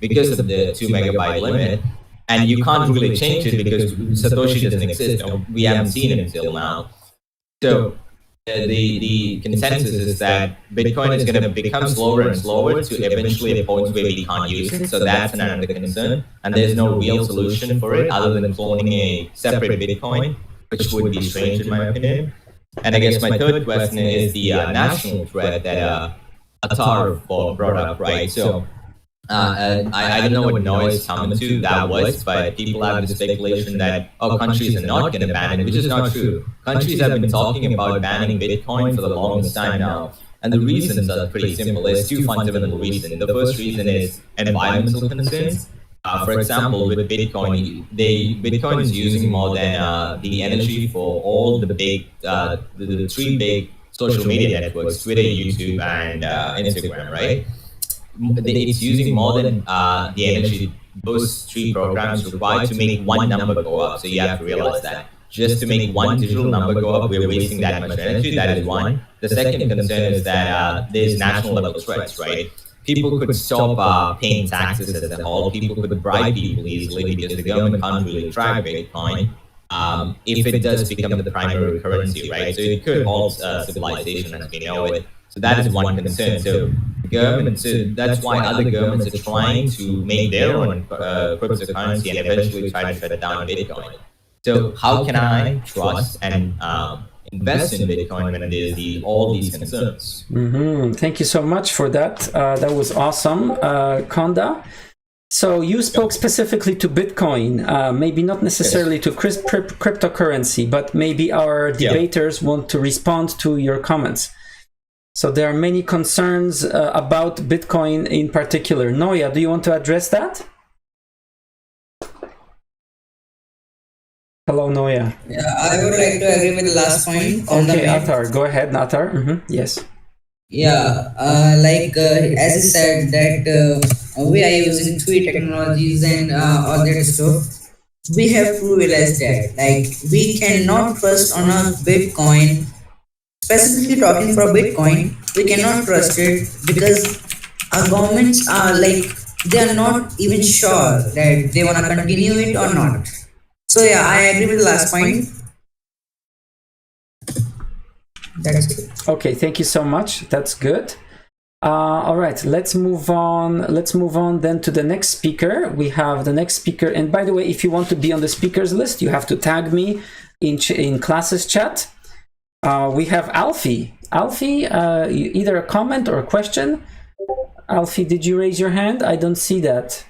because of the 2 megabyte limit, and you can't really change it because Satoshi doesn't exist. Or we haven't seen it until now. So the consensus is that Bitcoin is going to become slower and slower to eventually a point where we can't use it. So that's another concern. And there's no real solution for it other than cloning a separate Bitcoin. which would be strange in my opinion. And I guess my third question is the national threat that Atar brought up, right? So I don't know what noise coming to that was, but people have the speculation that countries are not going to ban it, which is not true. Countries have been talking about banning Bitcoin for the longest time now. And the reasons are pretty simple. There's two fundamental reasons. The first reason is environmental concerns. For example, with Bitcoin, Bitcoin is using more than the energy for all the big, the three big social media networks: Twitter, YouTube, and Instagram. Right? It's using more than the energy those three programs require to make one number go up. So you have to realize that. Just to make one digital number go up, we're wasting that much energy. That is one. The second concern is that there's national level threats, right? People could stop paying taxes at all. People could bribe people easily because the government can't really track Bitcoin if it does become the primary currency, right? So it could halt civilization as we know it. So that is one concern. So governments, that's why other governments are trying to make their own cryptocurrency and eventually try to shut down Bitcoin. So how can I trust and invest in Bitcoin when there's all these concerns? Thank you so much for that. That was awesome, Konda. So you spoke specifically to Bitcoin, maybe not necessarily to cryptocurrency, but maybe our debaters want to respond to your comments. So there are many concerns about Bitcoin in particular. Noya, do you want to address that? Hello, Noya. Yeah, I would like to agree with the last point. Okay, Atar, go ahead, Atar. Yes. Yeah, as you said that we are using three technologies and all that stuff. We have to realize that we cannot trust on a Bitcoin. Specifically talking for Bitcoin, we cannot trust it because our governments are they are not even sure that they want to continue it or not. So yeah, I agree with the last point. That's it. Okay, thank you so much. That's good. All right, let's move on. Let's move on then to the next speaker. We have the next speaker. And by the way, if you want to be on the speakers list, you have to tag me in classes chat. We have Alfie. Alfie, either a comment or a question. Alfie, did you raise your hand? I don't see that.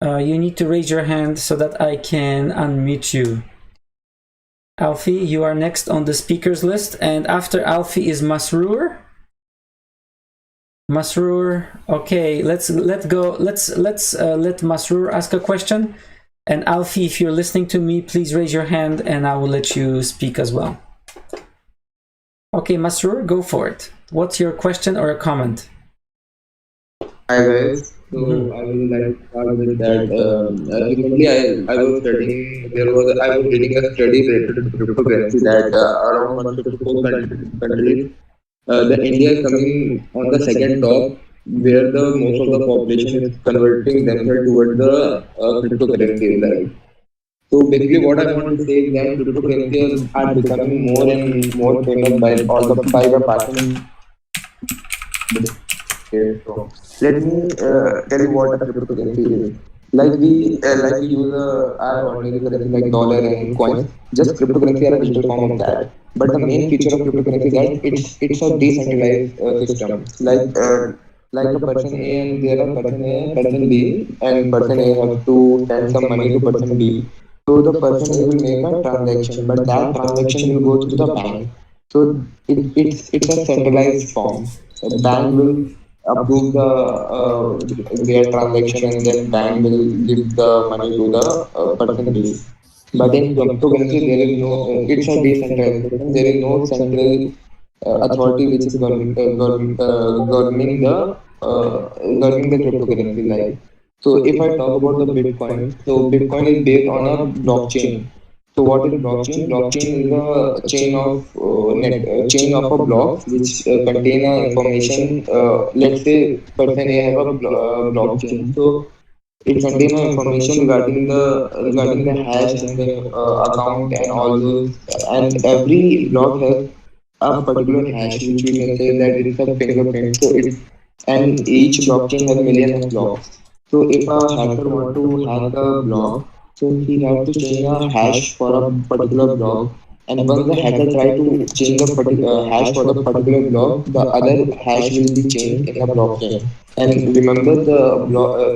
You need to raise your hand so that I can unmute you. Alfie, you are next on the speakers list, and after Alfie is Masroor. Masroor, okay, let's let Masroor ask a question. And Alfie, if you're listening to me, please raise your hand and I will let you speak as well. Okay, Masroor, go for it. What's your question or a comment? Hi guys. So I would like to start with that. Recently, I was studying. I was reading a study related to cryptocurrency that around 154 countries, the India is coming on the second top, where the most of the population is converting themselves towards the cryptocurrency. So basically, what I want to say is that cryptocurrencies are becoming more and more famous by the passing. Okay, so let me tell you what a cryptocurrency is. We use our ordinary currency like dollar and coins. Just cryptocurrency are a digital form of that. But the main feature of cryptocurrency is that it's a decentralized system. Like a person A and there are person A, person B, and person A has to send some money to person B. So the person A will make a transaction, but that transaction will go to the bank. So it's a centralized form. The bank will approve their transaction and then bank will give the money to the person B. But in cryptocurrency, there is no. It's a decentralized system. There is no central authority which is governing the cryptocurrency. So if I talk about the Bitcoin, so Bitcoin is based on a blockchain. So what is blockchain? Blockchain is a chain of a blocks which contain a information. Let's say person A have a blockchain, so it contains information regarding the hash and the account and all those. And every block has a particular hash, which we can say that it's a fingerprint. And each blockchain has millions of blocks. So if a hacker want to hack a block, So he have to change a hash for a particular block. And once the hacker try to change the hash for the particular block, the other hash will be changed in the blockchain. And remember,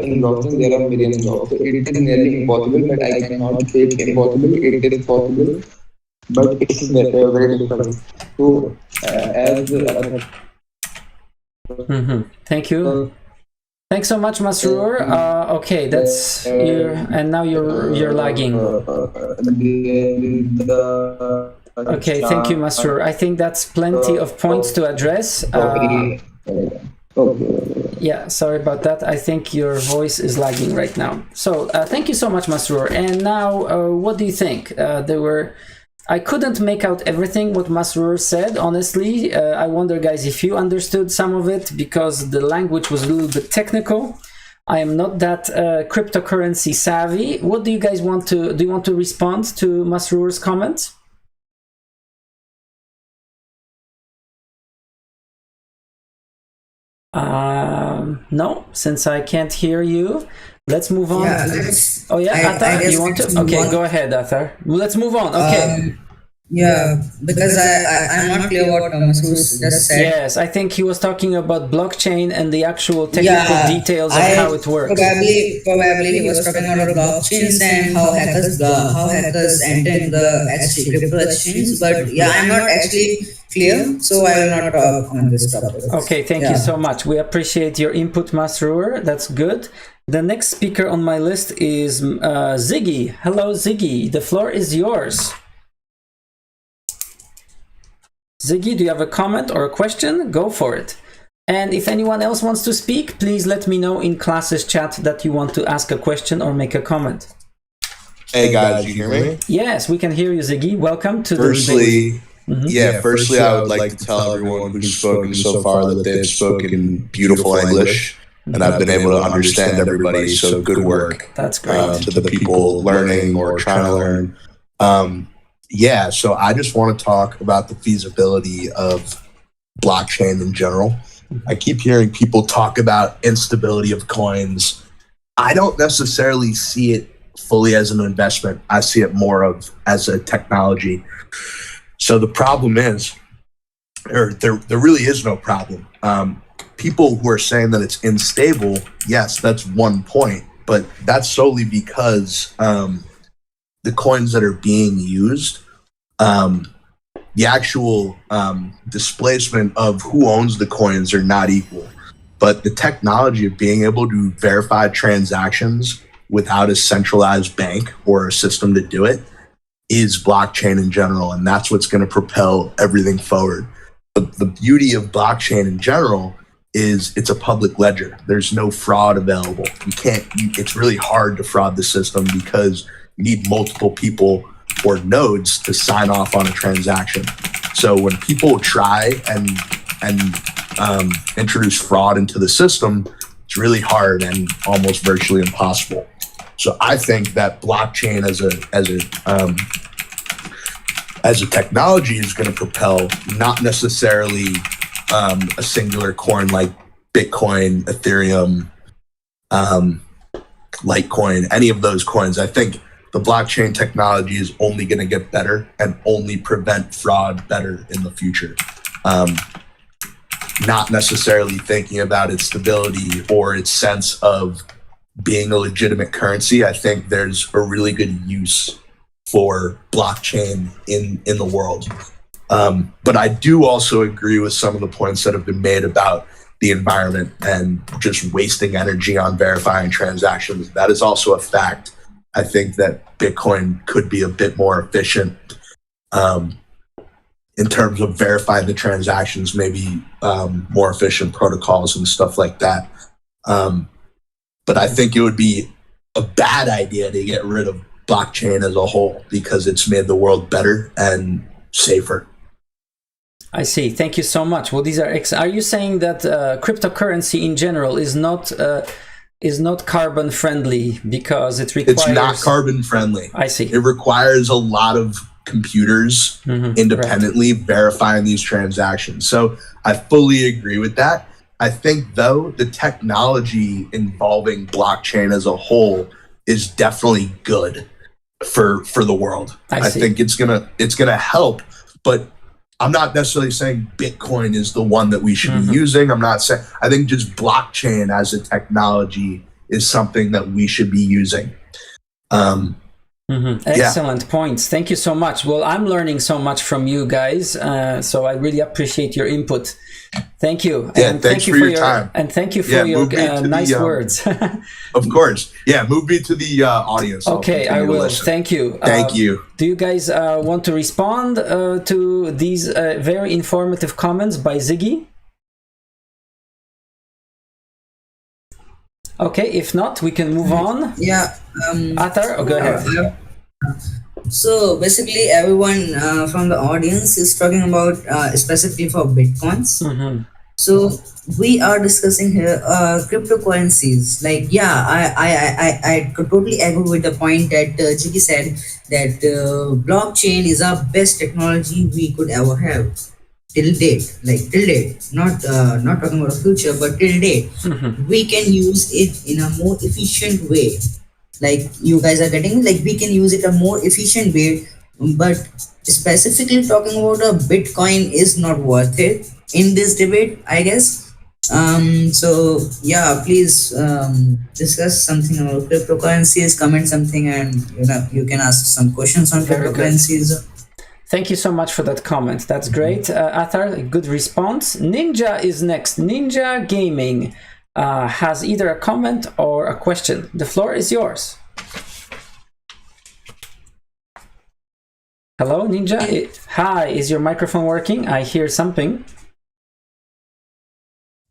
in blockchain there are million blocks. So it is nearly impossible, but I cannot say it's impossible. It is possible, but it's very difficult. So as Thank you. Thanks so much, Masroor. Okay, that's you, and now you're lagging. Okay, thank you, Masroor. I think that's plenty of points to address. Yeah, sorry about that. I think your voice is lagging right now. So thank you so much, Masroor. And now, what do you think? I couldn't make out everything what Masroor said, honestly. I wonder, guys, if you understood some of it, because the language was a little bit technical. I am not that cryptocurrency savvy. What do you guys want to, do you want to respond to Masroor's comments? No, since I can't hear you. Let's move on. Yeah, Oh yeah, Athar, you want to? Okay, go ahead, Athar. Let's move on. Okay. Yeah, because I'm not clear what Masroor just said. Yes, I think he was talking about blockchain and the actual technical details of how it works. Probably he was talking about blockchains and how hackers enter the crypto exchange. But yeah, I'm not actually clear, so I will not talk on this topic. Okay, thank you so much. We appreciate your input, Masroor. That's good. The next speaker on my list is Ziggy. Hello, Ziggy. The floor is yours. Ziggy, do you have a comment or a question? Go for it. And if anyone else wants to speak, please let me know in classes chat that you want to ask a question or make a comment. Hey guys, you hear me? Yes, we can hear you, Ziggy. Welcome to the debate. Firstly, I would like to tell everyone who's spoken so far that they've spoken beautiful English, and I've been able to understand everybody, so good work. That's great. To the people learning or trying to learn. So I just want to talk about the feasibility of blockchain in general. I keep hearing people talk about instability of coins. I don't necessarily see it fully as an investment. I see it more as a technology. So the problem is, or there really is no problem. People who are saying that it's unstable, yes, that's one point, but that's solely because the coins that are being used, the actual displacement of who owns the coins are not equal. But the technology of being able to verify transactions without a centralized bank or a system to do it is blockchain in general, and that's what's going to propel everything forward. But the beauty of blockchain in general is it's a public ledger. There's no fraud available. It's really hard to fraud the system because you need multiple people or nodes to sign off on a transaction. So when people try and introduce fraud into the system, it's really hard and almost virtually impossible. So I think that blockchain as a technology is going to propel not necessarily a singular coin like Bitcoin, Ethereum, Litecoin, any of those coins. I think the blockchain technology is only going to get better and only prevent fraud better in the future. Not necessarily thinking about its stability or its sense of being a legitimate currency. I think there's a really good use for blockchain in the world. But I do also agree with some of the points that have been made about the environment and just wasting energy on verifying transactions. That is also a fact. I think that Bitcoin could be a bit more efficient in terms of verifying the transactions, maybe more efficient protocols and stuff like that. But I think it would be a bad idea to get rid of blockchain as a whole because it's made the world better and safer. I see. Thank you so much. Well, these are you saying that cryptocurrency in general is not carbon friendly because it requires... It's not carbon friendly. I see. It requires a lot of computers independently verifying these transactions. So I fully agree with that. I think, though, the technology involving blockchain as a whole is definitely good. for the world. I think it's gonna help, but I'm not necessarily saying Bitcoin is the one that we should be using. I'm not saying, I think just blockchain as a technology is something that we should be using. Excellent points. Thank you so much. Well, I'm learning so much from you guys, so I really appreciate your input. Thank you. Yeah, and thanks for your time. And thank you for your nice words. Of course. Yeah, move me to the audience. Okay, I will. Thank you. Thank you. Do you guys want to respond to these very informative comments by Ziggy? Okay, if not, we can move on. Yeah. Athar, go ahead. So basically, everyone from the audience is talking about specifically for Bitcoins. So we are discussing here cryptocurrencies. Like, yeah, I could totally agree with the point that Jiggy said that blockchain is our best technology we could ever have till date. Like till date, not talking about the future, but till date, we can use it in a more efficient way. Like you guys are getting, like we can use it a more efficient way, but specifically talking about a Bitcoin is not worth it in this debate, I guess. So yeah, please discuss something about cryptocurrencies, comment something, and you can ask some questions on cryptocurrencies. Thank you so much for that comment. That's great. Athar, good response. Ninja is next. Ninja Gaming has either a comment or a question. The floor is yours. Hello, Ninja. Hi, is your microphone working? I hear something.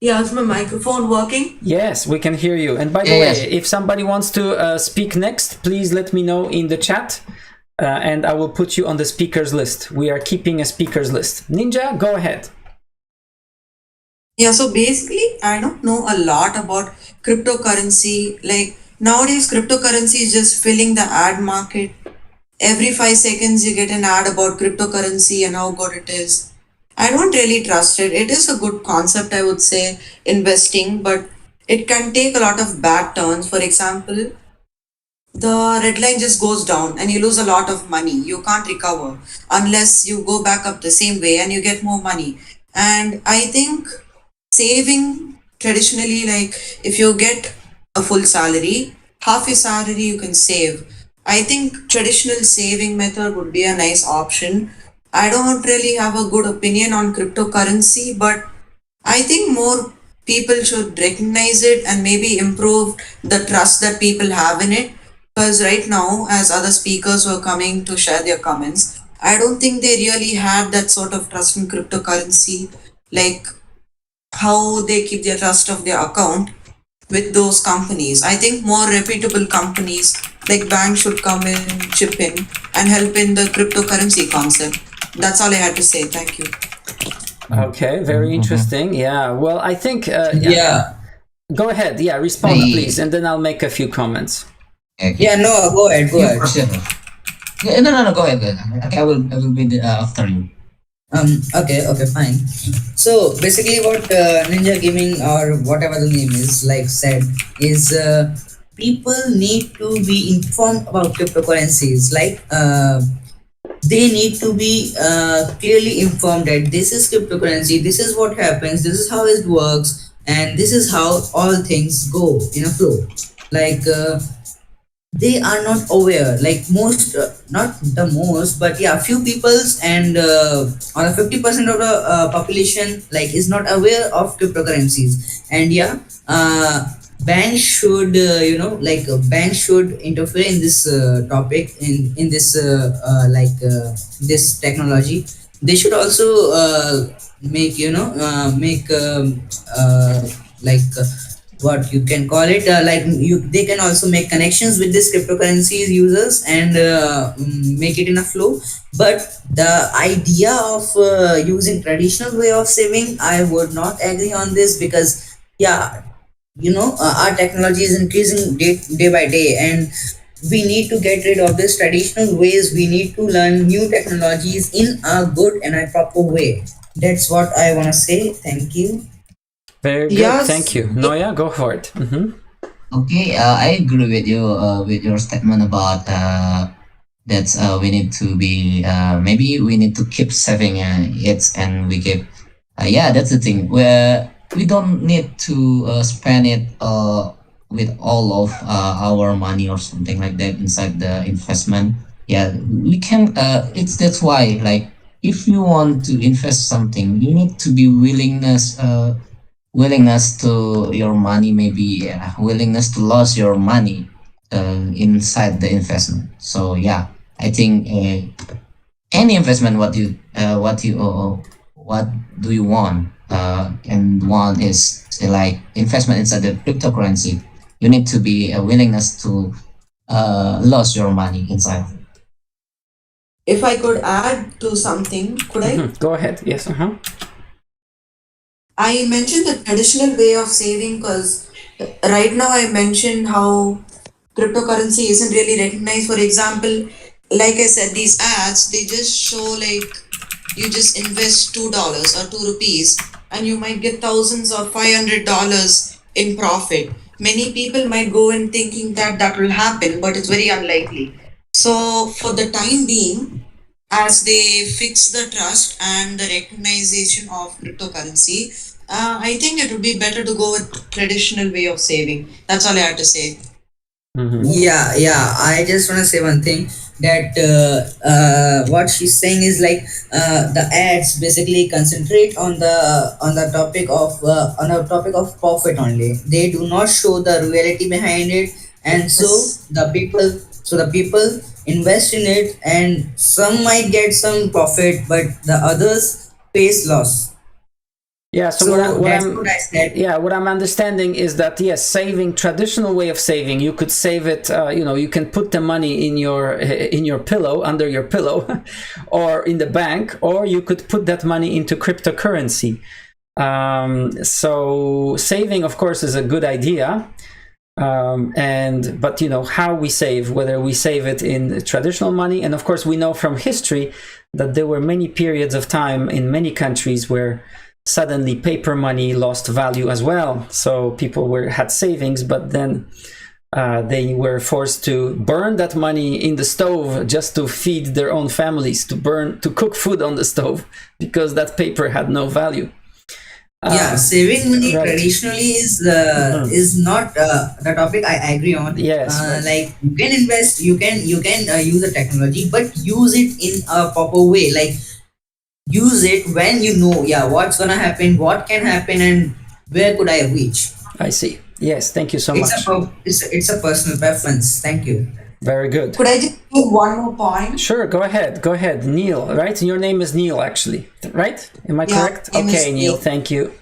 Yeah, is my microphone working? Yes, we can hear you. And by the way, if somebody wants to speak next, please let me know in the chat. And I will put you on the speakers list. We are keeping a speakers list. Ninja, go ahead. Yeah, so basically, I don't know a lot about cryptocurrency. Like nowadays, cryptocurrency is just filling the ad market. Every 5 seconds, you get an ad about cryptocurrency and how good it is. I don't really trust it. It is a good concept, I would say, investing, but it can take a lot of bad turns. For example, the red line just goes down and you lose a lot of money. You can't recover unless you go back up the same way and you get more money. And I think saving traditionally, like if you get a full salary, half your salary you can save. I think traditional saving method would be a nice option. I don't really have a good opinion on cryptocurrency, but I think more people should recognize it and maybe improve the trust that people have in it. Because right now, as other speakers were coming to share their comments, I don't think they really have that sort of trust in cryptocurrency, like how they keep their trust of their account with those companies. I think more reputable companies like banks should come in, chip in, and help in the cryptocurrency concept. That's all I had to say. Thank you. Okay, very interesting. Yeah, well, I think... yeah. Go ahead. Yeah, respond, please, and then I'll make a few comments. Okay. Yeah, no, go ahead. No, go ahead. Okay, I will be after you. Okay, fine. So basically what Ninja Gaming or whatever the name is like said is people need to be informed about cryptocurrencies. Like they need to be clearly informed that this is cryptocurrency, this is what happens, this is how it works, and this is how all things go in a flow. Like they are not aware, like most not the most, but yeah, few peoples and or 50% of the population like is not aware of cryptocurrencies. And yeah, banks should banks should interfere in this topic, in this this technology. They should also make what you can call it, they can also make connections with this cryptocurrencies users and make it in a flow. But the idea of using traditional way of saving, I would not agree on this, because yeah, our technology is increasing day by day, and we need to get rid of this traditional ways. We need to learn new technologies in a good and a proper way. That's what I want to say. Thank you. Very good. Yes. Thank you. Noya, go for it. Okay, I agree with you with your statement about That's we need to be maybe we need to keep saving it, and we keep yeah, that's the thing where we don't need to spend it with all of our money or something like that inside the investment. Yeah, we can it's that's why, like, if you want to invest something, you need to be willingness to your money, maybe willingness to lose your money inside the investment. So yeah, I think any investment, what do you want, and one is like investment inside the cryptocurrency, you need to be a willingness to lose your money inside. If I could add to something, could I? Go ahead. Yes. I mentioned the traditional way of saving because right now I mentioned how cryptocurrency isn't really recognized. For example, like I said, these ads, they just show like you just invest $2 or ₹2 and you might get thousands or $500 in profit. Many people might go in thinking that that will happen, but it's very unlikely. So for the time being, as they fix the trust and the recognition of cryptocurrency, I think it would be better to go with traditional way of saving. That's all I have to say. Yeah. I just want to say one thing that what she's saying is like the ads basically concentrate on the topic of profit only. They do not show the reality behind it, and Yes. so the people invest in it, and some might get some profit, but the others face loss. Yeah, so So that's what I said. what I'm understanding is that yes, saving, traditional way of saving, you could save it. You can put the money in your pillow, under your pillow, or in the bank, or you could put that money into cryptocurrency. So saving, of course, is a good idea. But how we save, whether we save it in traditional money, and of course we know from history that there were many periods of time in many countries where suddenly paper money lost value as well. So people had savings, but then they were forced to burn that money in the stove just to feed their own families, to cook food on the stove, because that paper had no value. Yeah, saving money right. traditionally is not the topic I agree on. Yes, right. Like you can invest, you can use the technology, but use it in a proper way. Like use it when you know, yeah, what's gonna happen, what can happen, and where could I reach. I see. Yes, thank you so much. It's a personal preference. Thank you. Very good. Could I just give one more point? Sure, go ahead. Neil, right? Your name is Neil, actually, right? Am I correct? name is Okay, Neil, Neil. thank you.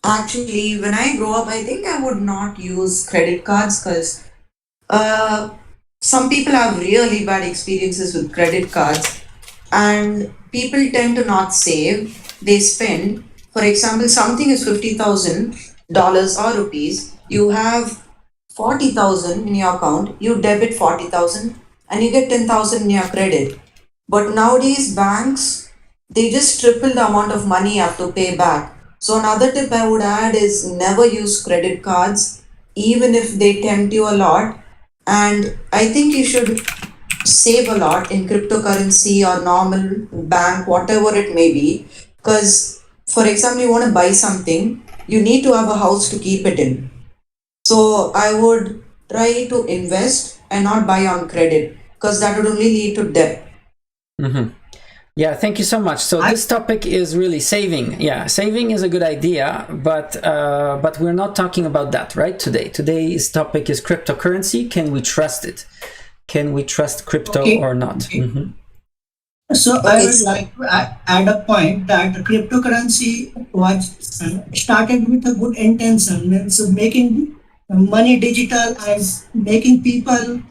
Actually, when I grow up, I think I would not use credit cards because some people have really bad experiences with credit cards, and people tend to not save. They spend. For example, something is $50,000 or rupees. You have 40,000 in your account. You debit 40,000, and you get 10,000 in your credit. But nowadays, banks, they just triple the amount of money you have to pay back. So another tip I would add is never use credit cards, even if they tempt you a lot. And I think you should save a lot in cryptocurrency or normal bank, whatever it may be. Because, for example, you want to buy something, you need to have a house to keep it in. So I would try to invest and not buy on credit because that would only lead to debt. Yeah, thank you so much. So this topic is really saving. Yeah, saving is a good idea, but we're not talking about that, right? Today's topic is cryptocurrency. Can we trust it? Can we trust crypto or not? So I would like to add a point that cryptocurrency was started with a good intention, means making money digital and making people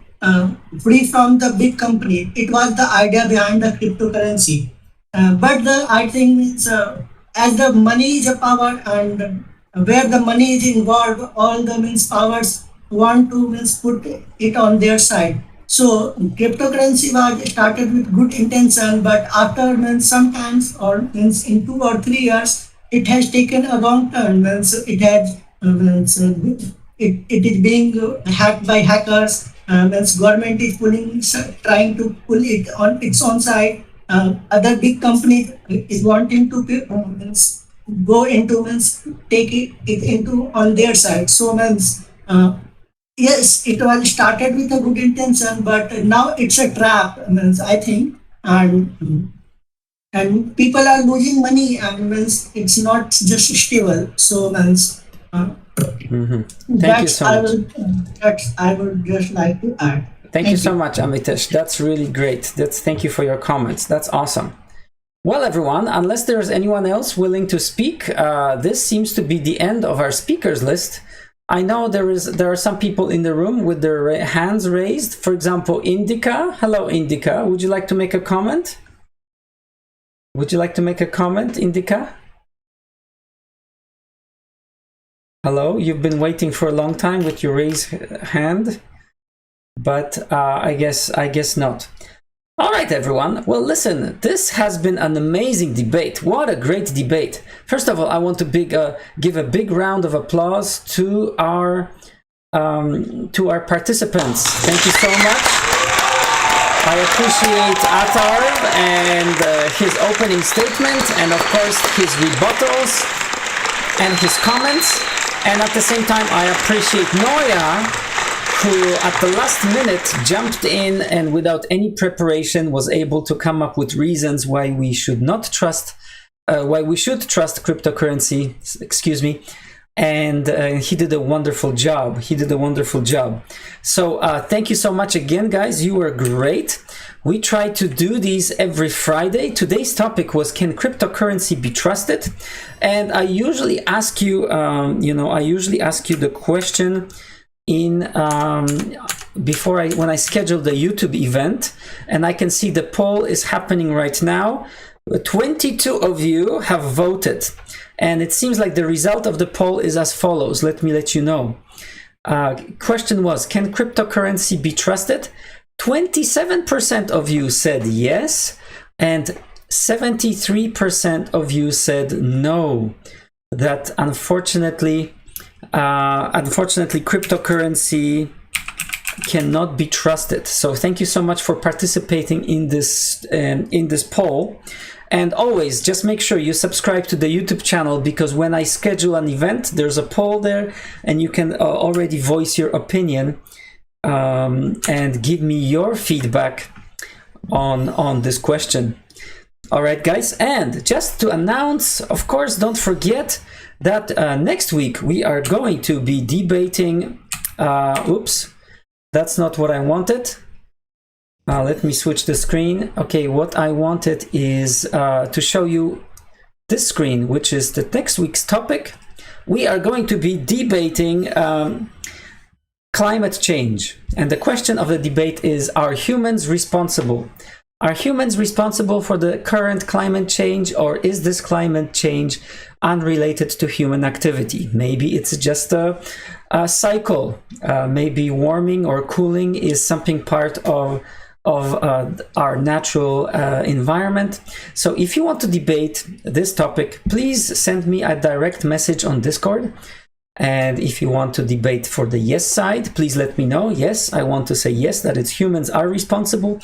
free from the big company. It was the idea behind the cryptocurrency. But I think it's, as the money is a power, and where the money is involved, all the means powers want to means put it on their side. So cryptocurrency was started with good intention, but after means sometimes or means in 2 or 3 years, it has taken a wrong turn. Means it has it is being hacked by hackers, Means government is trying to pull it on its own side. Other big companies is wanting to means go into means take it into on their side. So means yes, it was started with a good intention, but now it's a trap. Means I think, and people are losing money, and means it's not just stable. So means Thank you so much. that's I would just like to add. Thank you so much, Amitesh. That's really great. Thank you for your comments. That's awesome. Well, everyone, unless there's anyone else willing to speak, this seems to be the end of our speakers list. I know there are some people in the room with their hands raised. For example, Indica. Hello, Indica. Would you like to make a comment? Would you like to make a comment, Indica? Hello, you've been waiting for a long time with your raised hand, but I guess not. All right, everyone. Well, listen, this has been an amazing debate. What a great debate. First of all, I want to give a big round of applause to our participants. Thank you so much. I appreciate Atar and his opening statement, and of course his rebuttals and his comments. And at the same time, I appreciate Noya, who at the last minute jumped in and without any preparation was able to come up with reasons why we should trust cryptocurrency, excuse me. And he did a wonderful job. So thank you so much again, guys. You were great. We try to do these every Friday. Today's topic was, can cryptocurrency be trusted? And I usually ask you, the question in when I schedule the YouTube event, and I can see the poll is happening right now. 22 of you have voted, and it seems like the result of the poll is as follows. Let me let you know. Question was, can cryptocurrency be trusted? 27% of you said yes, and 73% of you said no. That unfortunately, cryptocurrency cannot be trusted. So thank you so much for participating in this poll. And always just make sure you subscribe to the YouTube channel, because when I schedule an event, there's a poll there, and you can already voice your opinion and give me your feedback on this question. All right, guys. And just to announce, of course, don't forget that next week we are going to be debating. Oops, that's not what I wanted. Let me switch the screen. Okay, what I wanted is to show you this screen, which is the next week's topic. We are going to be debating climate change. And the question of the debate is, are humans responsible? Are humans responsible for the current climate change, or is this climate change unrelated to human activity? Maybe it's just a cycle. Maybe warming or cooling is something part of our natural environment. So if you want to debate this topic, please send me a direct message on Discord. And if you want to debate for the yes side, please let me know. Yes, I want to say yes, that it's humans are responsible.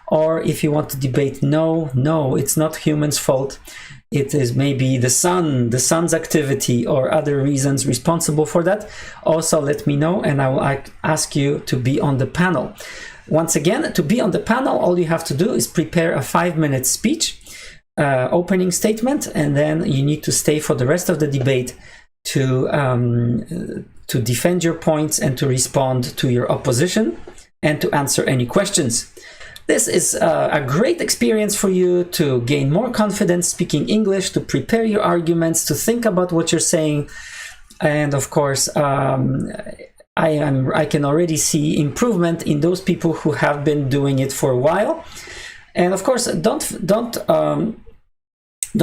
Or if you want to debate no, it's not humans' fault. It is maybe the sun's activity or other reasons responsible for that. Also let me know, and I will ask you to be on the panel. Once again, to be on the panel, all you have to do is prepare a 5-minute speech, opening statement, and then you need to stay for the rest of the debate to defend your points and to respond to your opposition and to answer any questions. This is a great experience for you to gain more confidence speaking English, to prepare your arguments, to think about what you're saying. And of course, I can already see improvement in those people who have been doing it for a while. And of course, don't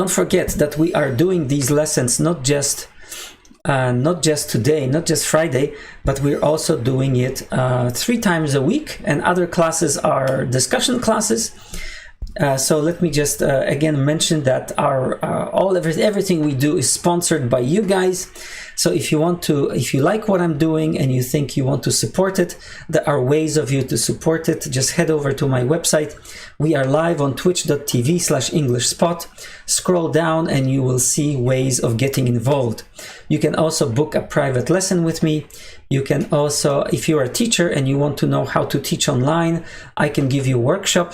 forget that we are doing these lessons not just today, not just Friday, but we're also doing it 3 times a week, and other classes are discussion classes. So let me just again mention that everything we do is sponsored by you guys. So if you like what I'm doing and you think you want to support it, there are ways of you to support it. Just head over to my website. We are live on twitch.tv/EnglishSpot. Scroll down and you will see ways of getting involved. You can also book a private lesson with me. You can also, if you're a teacher and you want to know how to teach online, I can give you a workshop.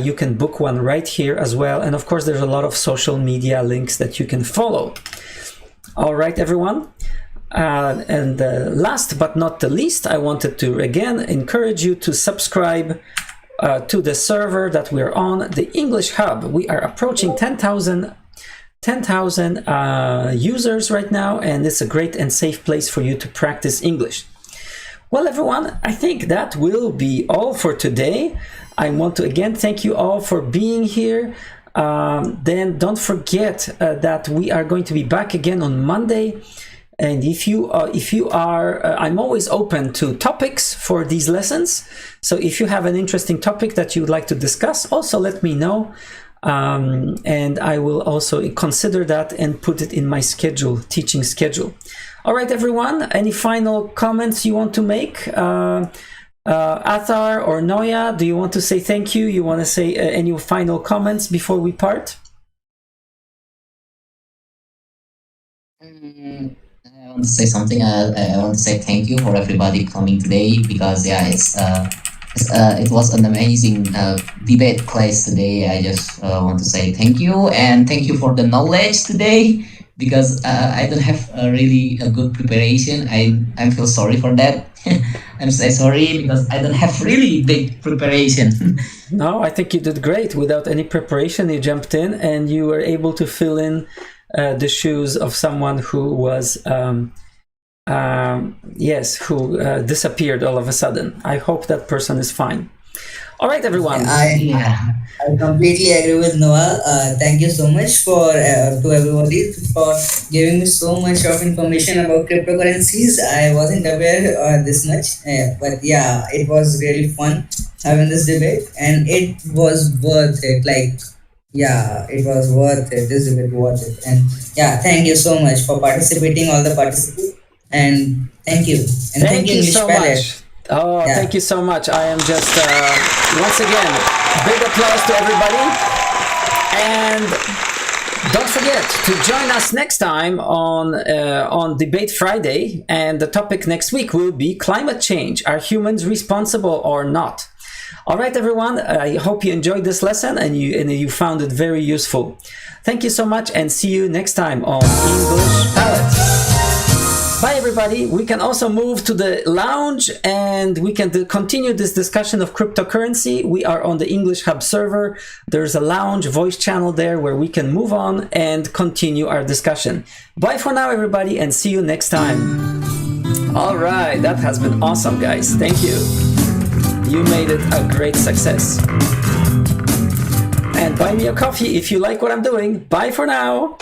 You can book one right here as well. And of course, there's a lot of social media links that you can follow. All right, everyone. And last but not the least, I wanted to again encourage you to subscribe to the server that we're on, the English Hub. We are approaching 10,000 users right now, and it's a great and safe place for you to practice English. Well, everyone, I think that will be all for today. I want to again thank you all for being here. Then don't forget that we are going to be back again on Monday. And if you are, I'm always open to topics for these lessons. So if you have an interesting topic that you'd like to discuss, also let me know. And I will also consider that and put it in my schedule, teaching schedule. All right, everyone, any final comments you want to make? Athar or Noya, do you want to say thank you? You want to say any final comments before we part? I want to say something. I want to say thank you for everybody coming today, because it was an amazing debate class today. I just want to say thank you, and thank you for the knowledge today, because I don't have really a good preparation. I feel sorry for that. I'm so sorry, because I don't have really big preparation. No, I think you did great. Without any preparation, you jumped in and you were able to fill in the shoes of someone who was disappeared all of a sudden. I hope that person is fine. All right, everyone. I completely agree with Noah. Thank you so much to everybody for giving me so much of information about cryptocurrencies. I wasn't aware this much, but yeah, it was really fun having this debate, and it was worth it. It was worth it. This debate worth it, and yeah, thank you so much for participating, all the participants, and thank you, and thank you English so Palette. much. Oh, yeah. Thank you so much. I am just, once again, big applause to everybody. And don't forget to join us next time on Debate Friday. And the topic next week will be climate change. Are humans responsible or not? All right, everyone. I hope you enjoyed this lesson and you found it very useful. Thank you so much, and see you next time on English Palette. Bye, everybody. We can also move to the lounge and we can continue this discussion of cryptocurrency. We are on the English Hub server. There's a lounge voice channel there where we can move on and continue our discussion. Bye for now, everybody, and see you next time. All right. That has been awesome, guys. Thank you. You made it a great success. And buy me a coffee if you like what I'm doing. Bye for now.